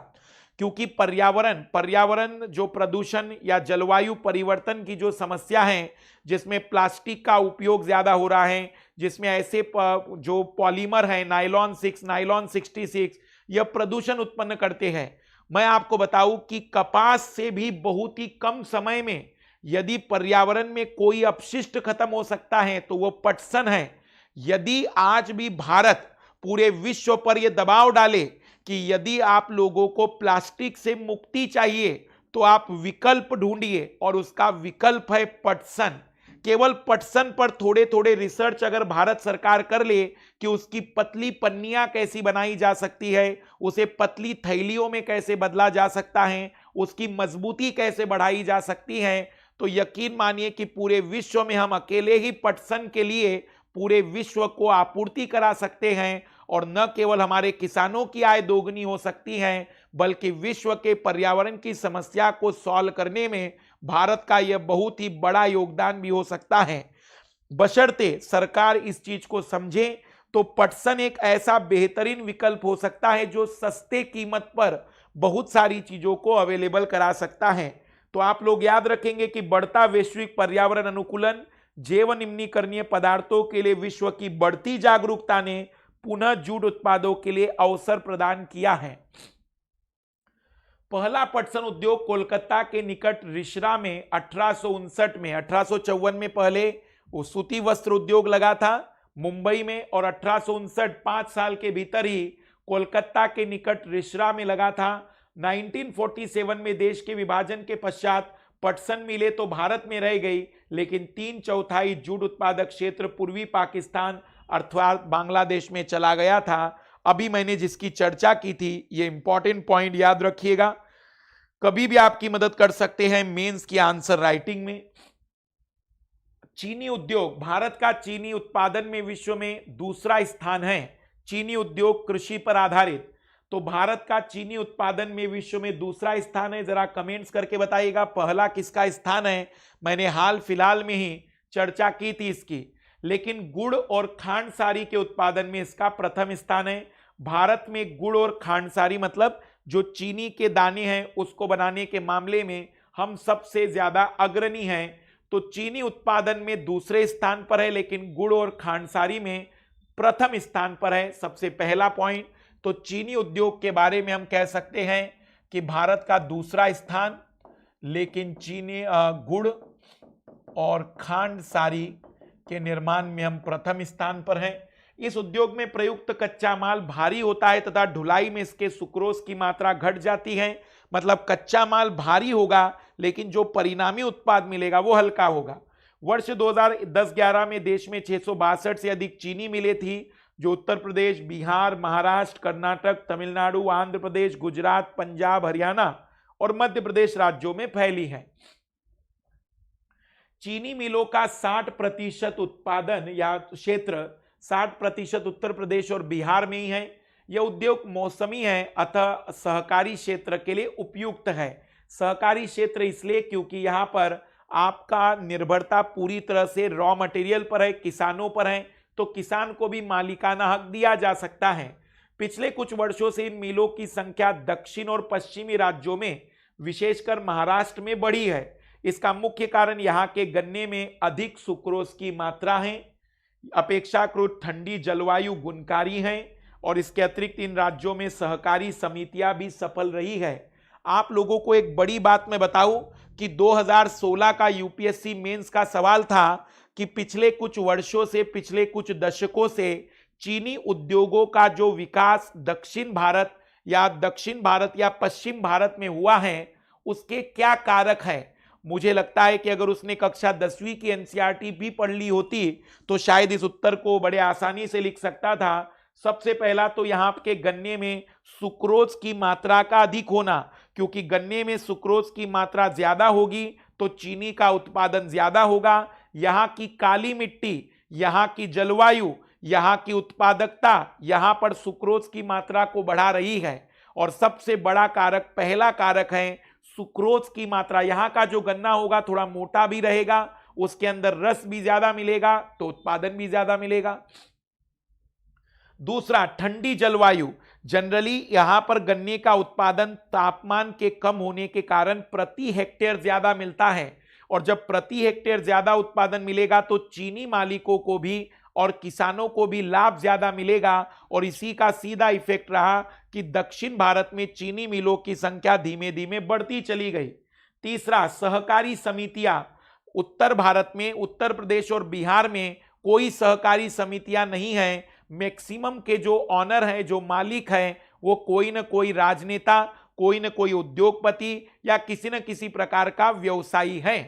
क्योंकि पर्यावरण जो प्रदूषण या जलवायु परिवर्तन की जो समस्या है, जिसमें प्लास्टिक का उपयोग ज्यादा हो रहा है, जिसमें ऐसे जो पॉलीमर है नायलॉन 66, यह प्रदूषण उत्पन्न करते हैं। मैं आपको बताऊं कि कपास से भी बहुत ही कम समय में यदि पर्यावरण में कोई अपशिष्ट खत्म हो सकता है तो वह पटसन है। यदि आज भी भारत पूरे विश्व पर यह दबाव डाले कि यदि आप लोगों को प्लास्टिक से मुक्ति चाहिए तो आप विकल्प ढूंढिए, और उसका विकल्प है पटसन। केवल पटसन पर थोड़े थोड़े रिसर्च अगर भारत सरकार कर ले कि उसकी पतली पन्नियां कैसी बनाई जा सकती है, उसे पतली थैलियों में कैसे बदला जा सकता है, उसकी मजबूती कैसे बढ़ाई जा सकती है, तो यकीन मानिए कि पूरे विश्व में हम अकेले ही पटसन के लिए पूरे विश्व को आपूर्ति करा सकते हैं। और न केवल हमारे किसानों की आय दोगुनी हो सकती है, बल्कि विश्व के पर्यावरण की समस्या को सॉल्व करने में भारत का यह बहुत ही बड़ा योगदान भी हो सकता है, बशर्ते सरकार इस चीज को समझे। तो पटसन एक ऐसा बेहतरीन विकल्प हो सकता है जो सस्ते कीमत पर बहुत सारी चीजों को अवेलेबल करा सकता है। तो आप लोग याद रखेंगे कि बढ़ता वैश्विक पर्यावरण अनुकूलन, जैव निम्नीकरणीय पदार्थों के लिए विश्व की बढ़ती जागरूकता ने पुनः जूट उत्पादों के लिए अवसर प्रदान किया है। पहला पटसन उद्योग कोलकाता के निकट रिश्रा में 1859 में, 1854 में पहले वो सूती वस्त्र उद्योग लगा था मुंबई में, और 1859 5 साल के भीतर ही कोलकाता के निकट रिश्रा में लगा था। 1947 में देश के विभाजन के पश्चात पटसन मिलें तो भारत में रह गई, लेकिन 3/4 जूट उत्पादक क्षेत्र पूर्वी पाकिस्तान अर्थात बांग्लादेश में चला गया था। अभी मैंने जिसकी चर्चा की थी, ये इंपॉर्टेंट पॉइंट याद रखिएगा, कभी भी आपकी मदद कर सकते हैं मेंस की आंसर राइटिंग में। चीनी उद्योग, भारत का चीनी उत्पादन में विश्व में दूसरा स्थान है। चीनी उद्योग कृषि पर आधारित, तो भारत का चीनी उत्पादन में विश्व में दूसरा स्थान है। जरा कमेंट्स करके बताइएगा पहला किसका स्थान है। मैंने हाल फिलहाल में ही चर्चा की थी इसकी, लेकिन गुड़ और खांडसारी के उत्पादन में इसका प्रथम स्थान है। भारत में गुड़ और खांडसारी मतलब जो चीनी के दाने हैं उसको बनाने के मामले में हम सबसे ज्यादा अग्रणी हैं। तो चीनी उत्पादन में दूसरे स्थान पर है, लेकिन गुड़ और खांडसारी में प्रथम स्थान पर है। सबसे पहला पॉइंट, तो चीनी उद्योग के बारे में हम कह सकते हैं कि भारत का दूसरा स्थान, लेकिन चीनी गुड़ और खांडसारी के निर्माण में हम प्रथम स्थान पर हैं। इस उद्योग में प्रयुक्त कच्चा माल भारी होता है तथा ढुलाई में इसके सुक्रोज की मात्रा घट जाती है। मतलब कच्चा माल भारी होगा लेकिन जो परिणामी उत्पाद मिलेगा वो हल्का होगा। वर्ष 2010-11 में देश में 662 से अधिक चीनी मिलें थी, जो उत्तर प्रदेश, बिहार, महाराष्ट्र, कर्नाटक, तमिलनाडु, आंध्र प्रदेश, गुजरात, पंजाब, हरियाणा और मध्य प्रदेश राज्यों में फैली है। चीनी मिलों का 60% उत्पादन या क्षेत्र 60% उत्तर प्रदेश और बिहार में ही है। यह उद्योग मौसमी है, अतः सहकारी क्षेत्र के लिए उपयुक्त है। सहकारी क्षेत्र इसलिए क्योंकि यहाँ पर आपका निर्भरता पूरी तरह से रॉ मटेरियल पर है, किसानों पर है, तो किसान को भी मालिकाना हक दिया जा सकता है। पिछले कुछ वर्षों से इन मिलों की संख्या दक्षिण और पश्चिमी राज्यों में, विशेषकर महाराष्ट्र में बढ़ी है। इसका मुख्य कारण यहाँ के गन्ने में अधिक सुक्रोज की मात्रा है, अपेक्षाकृत ठंडी जलवायु गुणकारी है, और इसके अतिरिक्त इन राज्यों में सहकारी समितियां भी सफल रही है। आप लोगों को एक बड़ी बात मैं बताऊं कि 2016 का यूपीएससी मेंस का सवाल था कि पिछले कुछ वर्षों से, पिछले कुछ दशकों से चीनी उद्योगों का जो विकास दक्षिण भारत या पश्चिम भारत में हुआ है, उसके क्या कारक है। मुझे लगता है कि अगर उसने कक्षा 10वीं की एनसीईआरटी भी पढ़ ली होती तो शायद इस उत्तर को बड़े आसानी से लिख सकता था। सबसे पहला तो यहाँ के गन्ने में सुक्रोज की मात्रा का अधिक होना, क्योंकि गन्ने में सुक्रोज की मात्रा ज्यादा होगी तो चीनी का उत्पादन ज्यादा होगा। यहाँ की काली मिट्टी, यहाँ की जलवायु, यहाँ की उत्पादकता यहाँ पर सुक्रोज की मात्रा को बढ़ा रही है। और सबसे बड़ा कारक, पहला कारक है सुक्रोज की मात्रा। यहाँ का जो गन्ना होगा थोड़ा मोटा भी रहेगा, उसके अंदर रस भी ज्यादा मिलेगा तो उत्पादन भी ज्यादा मिलेगा। दूसरा, ठंडी जलवायु। जनरली यहां पर गन्ने का उत्पादन तापमान के कम होने के कारण प्रति हेक्टेयर ज्यादा मिलता है, और जब प्रति हेक्टेयर ज्यादा उत्पादन मिलेगा तो चीनी मालिकों को भी और किसानों को भी लाभ ज्यादा मिलेगा। और इसी का सीधा इफेक्ट रहा कि दक्षिण भारत में चीनी मिलों की संख्या धीमे धीमे बढ़ती चली गई। तीसरा, सहकारी समितियां। उत्तर भारत में, उत्तर प्रदेश और बिहार में कोई सहकारी समितियां नहीं है। मैक्सिमम के जो ऑनर हैं, जो मालिक हैं, वो कोई ना कोई राजनेता, कोई ना कोई उद्योगपति या किसी न किसी प्रकार का व्यवसायी है।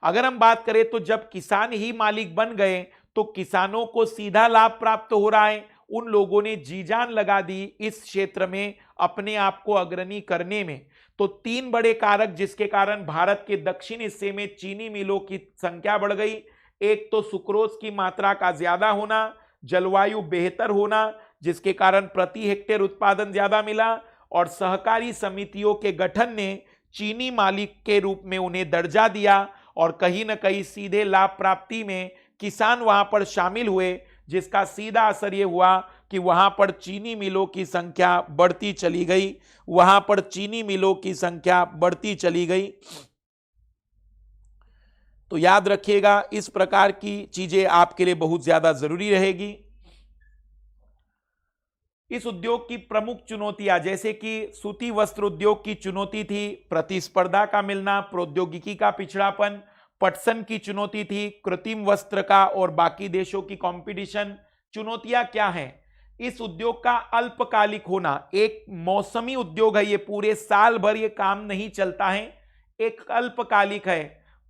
अगर हम बात करें तो जब किसान ही मालिक बन गए तो किसानों को सीधा लाभ प्राप्त हो रहा है। उन लोगों ने जी जान लगा दी इस क्षेत्र में अपने आप को अग्रणी करने में। तो तीन बड़े कारक जिसके कारण भारत के दक्षिण हिस्से में चीनी मिलों की संख्या बढ़ गई। एक तो सुक्रोज की मात्रा का ज्यादा होना, जलवायु बेहतर होना जिसके कारण प्रति हेक्टेयर उत्पादन ज्यादा मिला, और सहकारी समितियों के गठन ने चीनी मालिक के रूप में उन्हें दर्जा दिया, और कहीं ना कहीं सीधे लाभ प्राप्ति में किसान वहां पर शामिल हुए, जिसका सीधा असर यह हुआ कि वहां पर चीनी मिलों की संख्या बढ़ती चली गई, वहां पर चीनी मिलों की संख्या बढ़ती चली गई। तो याद रखिएगा, इस प्रकार की चीजें आपके लिए बहुत ज्यादा जरूरी रहेगी। इस उद्योग की प्रमुख चुनौतियां, जैसे कि सूती वस्त्र उद्योग की चुनौती थी प्रतिस्पर्धा का मिलना, प्रौद्योगिकी का पिछड़ापन। पटसन की चुनौती थी कृत्रिम वस्त्र का और बाकी देशों की कंपटीशन। चुनौतियां क्या हैं? इस उद्योग का अल्पकालिक होना। एक मौसमी उद्योग है, ये पूरे साल भर ये काम नहीं चलता है, एक अल्पकालिक है।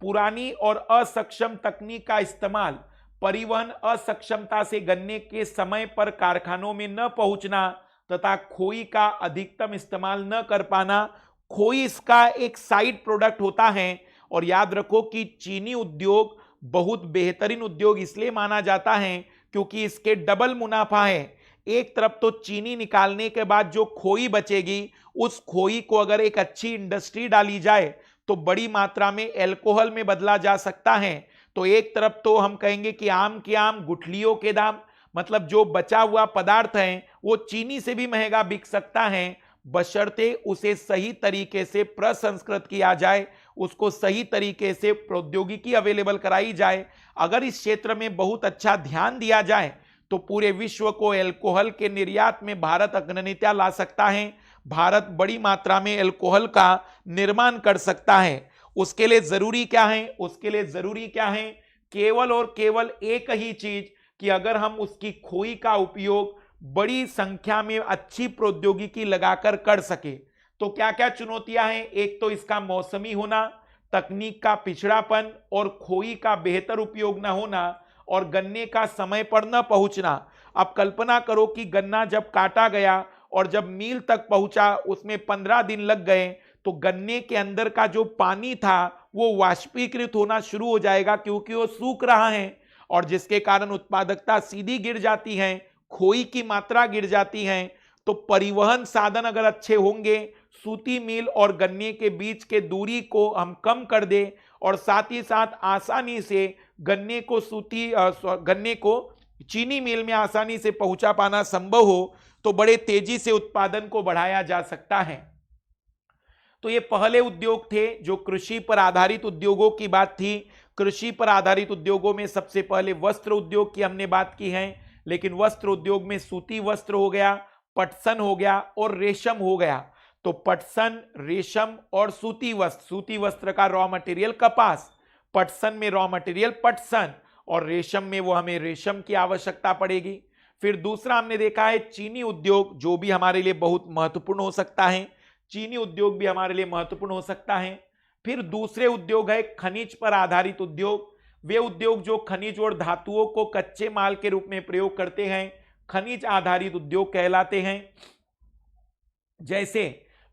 पुरानी और असक्षम तकनीक का इस्तेमाल, परिवहन असक्षमता से गन्ने के समय पर कारखानों में न पहुंचना तथा खोई का अधिकतम इस्तेमाल न कर पाना। खोई इसका एक साइड प्रोडक्ट होता है। और याद रखो कि चीनी उद्योग बहुत बेहतरीन उद्योग इसलिए माना जाता है क्योंकि इसके डबल मुनाफा है। एक तरफ तो चीनी निकालने के बाद जो खोई बचेगी, उस खोई को अगर एक अच्छी इंडस्ट्री डाली जाए तो बड़ी मात्रा में एल्कोहल में बदला जा सकता है। तो एक तरफ तो हम कहेंगे कि आम के आम गुठलियों के दाम, मतलब जो बचा हुआ पदार्थ है वो चीनी से भी महंगा बिक सकता है, बशर्ते उसे सही तरीके से प्रसंस्कृत किया जाए, उसको सही तरीके से प्रौद्योगिकी अवेलेबल कराई जाए। अगर इस क्षेत्र में बहुत अच्छा ध्यान दिया जाए तो पूरे विश्व को एल्कोहल के निर्यात में भारत अग्रणीता ला सकता है। भारत बड़ी मात्रा में एल्कोहल का निर्माण कर सकता है। उसके लिए जरूरी क्या है? उसके लिए जरूरी क्या है? केवल और केवल एक ही चीज कि अगर हम उसकी खोई का उपयोग बड़ी संख्या में अच्छी प्रौद्योगिकी लगाकर कर सके। तो क्या क्या चुनौतियां हैं? एक तो इसका मौसमी होना, तकनीक का पिछड़ापन और खोई का बेहतर उपयोग न होना, और गन्ने का समय पर न पहुंचना। अब कल्पना करो कि गन्ना जब काटा गया और जब मिल तक पहुंचा उसमें 15 दिन लग गए, तो गन्ने के अंदर का जो पानी था वो वाष्पीकृत होना शुरू हो जाएगा क्योंकि वो सूख रहा है, और जिसके कारण उत्पादकता सीधी गिर जाती है, खोई की मात्रा गिर जाती है। तो परिवहन साधन अगर अच्छे होंगे, सूती मिल और गन्ने के बीच के दूरी को हम कम कर दें, और साथ ही साथ आसानी से गन्ने को चीनी मिल में आसानी से पहुंचा पाना संभव हो, तो बड़े तेजी से उत्पादन को बढ़ाया जा सकता है। तो ये पहले उद्योग थे जो कृषि पर आधारित उद्योगों की बात थी। कृषि पर आधारित उद्योगों में सबसे पहले वस्त्र उद्योग की हमने बात की है, लेकिन वस्त्र उद्योग में सूती वस्त्र हो गया, पटसन हो गया और रेशम हो गया। तो पटसन, रेशम और सूती वस्त्र का रॉ मटेरियल कपास, पटसन में रॉ मटेरियल पटसन, और रेशम में वो हमें रेशम की आवश्यकता पड़ेगी। फिर दूसरा हमने देखा है चीनी उद्योग, जो भी हमारे लिए बहुत महत्वपूर्ण हो सकता है। चीनी उद्योग भी हमारे लिए महत्वपूर्ण हो सकता है। फिर दूसरे उद्योग है खनिज पर आधारित उद्योग। वे उद्योग जो खनिज और धातुओं को कच्चे माल के रूप में प्रयोग करते हैं खनिज आधारित उद्योग कहलाते हैं। जैसे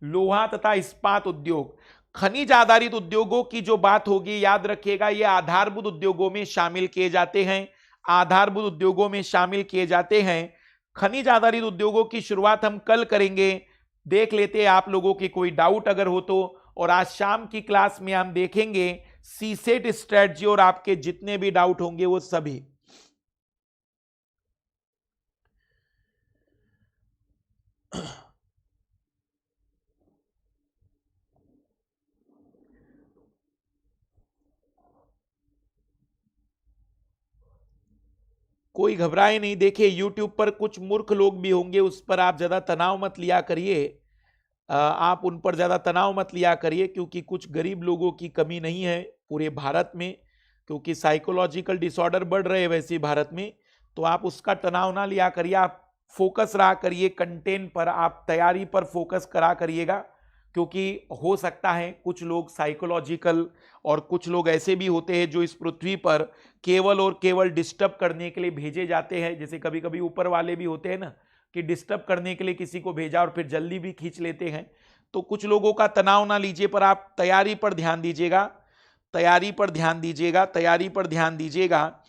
लोहा तथा इस्पात उद्योग। खनिज आधारित उद्योगों की जो बात होगी याद रखिएगा, ये आधारभूत उद्योगों में शामिल किए जाते हैं, आधारभूत उद्योगों में शामिल किए जाते हैं। खनिज आधारित उद्योगों की शुरुआत हम कल करेंगे, देख लेते हैं आप लोगों की कोई डाउट अगर हो तो। और आज शाम की क्लास में हम देखेंगे सीसेट स्ट्रेटजी और आपके जितने भी डाउट होंगे वो सभी। कोई घबराए नहीं, देखिए YouTube पर कुछ मूर्ख लोग भी होंगे, उस पर आप ज्यादा तनाव मत लिया करिए। आप उन पर ज्यादा तनाव मत लिया करिए, क्योंकि कुछ गरीब लोगों की कमी नहीं है पूरे भारत में, क्योंकि साइकोलॉजिकल डिसऑर्डर बढ़ रहे हैं वैसे भारत में। तो आप उसका तनाव ना लिया करिए, आप फोकस रहा करिए कंटेंट पर, आप तैयारी पर फोकस करा करिएगा। क्योंकि हो सकता है कुछ लोग साइकोलॉजिकल और कुछ लोग ऐसे भी होते हैं जो इस पृथ्वी पर केवल और केवल डिस्टर्ब करने के लिए भेजे जाते हैं। जैसे कभी कभी ऊपर वाले भी होते हैं ना कि डिस्टर्ब करने के लिए किसी को भेजा और फिर जल्दी भी खींच लेते हैं। तो कुछ लोगों का तनाव ना लीजिए, पर आप तैयारी पर ध्यान दीजिएगा, तैयारी पर ध्यान दीजिएगा, तैयारी पर ध्यान दीजिएगा।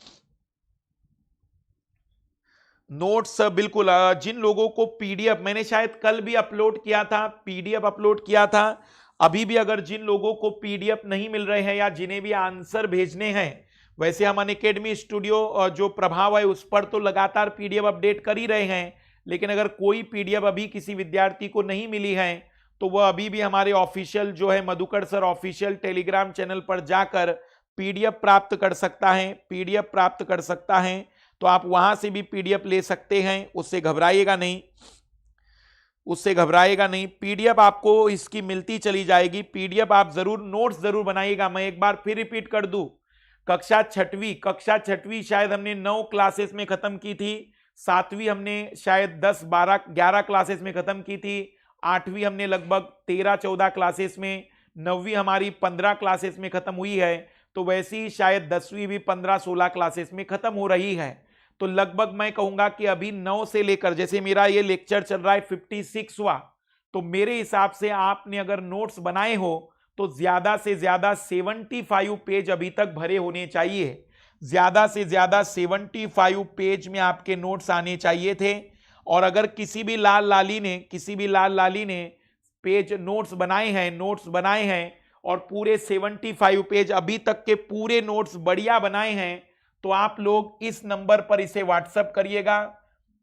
नोट्स बिल्कुल, जिन लोगों को पीडीएफ मैंने शायद कल भी अपलोड किया था, पीडीएफ अपलोड किया था, अभी भी अगर जिन लोगों को पीडीएफ नहीं मिल रहे हैं या जिन्हें भी आंसर भेजने हैं, वैसे हम अनअकैडमी स्टूडियो जो प्रभाव है उस पर तो लगातार पीडीएफ अपडेट कर ही रहे हैं। लेकिन अगर कोई पीडीएफ अभी किसी विद्यार्थी को नहीं मिली है तो वह अभी भी हमारे ऑफिशियल जो है Madhukar sir official Telegram channel पर जाकर पीडीएफ प्राप्त कर सकता है, पीडीएफ प्राप्त कर सकता है। तो आप वहां से भी पीडीएफ ले सकते हैं, उससे घबराइएगा नहीं, उससे घबराइएगा नहीं। पीडीएफ आपको इसकी मिलती चली जाएगी, पीडीएफ आप जरूर नोट्स जरूर बनाइएगा। मैं एक बार फिर रिपीट कर दूं, कक्षा छठवीं शायद हमने 9 क्लासेस में खत्म की थी, 7वीं हमने शायद 10, 12, 11 क्लासेस में खत्म की थी, 8वीं हमने लगभग 13, 14 क्लासेस में, 9वीं हमारी 15 क्लासेस में खत्म हुई है। तो वैसे ही शायद 10वीं भी 15, 16 क्लासेस में खत्म हो रही है। तो लगभग मैं कहूंगा कि अभी 9 से लेकर, जैसे मेरा ये लेक्चर चल रहा है 56वां, तो मेरे हिसाब से आपने अगर नोट्स बनाए हो तो ज्यादा से ज्यादा 75 पेज अभी तक भरे होने चाहिए, ज्यादा से ज्यादा 75 पेज में आपके नोट्स आने चाहिए थे। और अगर किसी भी लाल लाली ने पेज नोट्स बनाए हैं और पूरे 75 पेज अभी तक के पूरे नोट्स बढ़िया बनाए हैं, तो आप लोग इस नंबर पर इसे व्हाट्सएप करिएगा,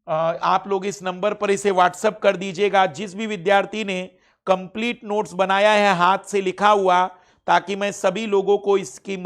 आप लोग इस नंबर पर इसे व्हाट्सएप कर दीजिएगा जिस भी विद्यार्थी ने कंप्लीट नोट्स बनाया है हाथ से लिखा हुआ, ताकि मैं सभी लोगों को इसकी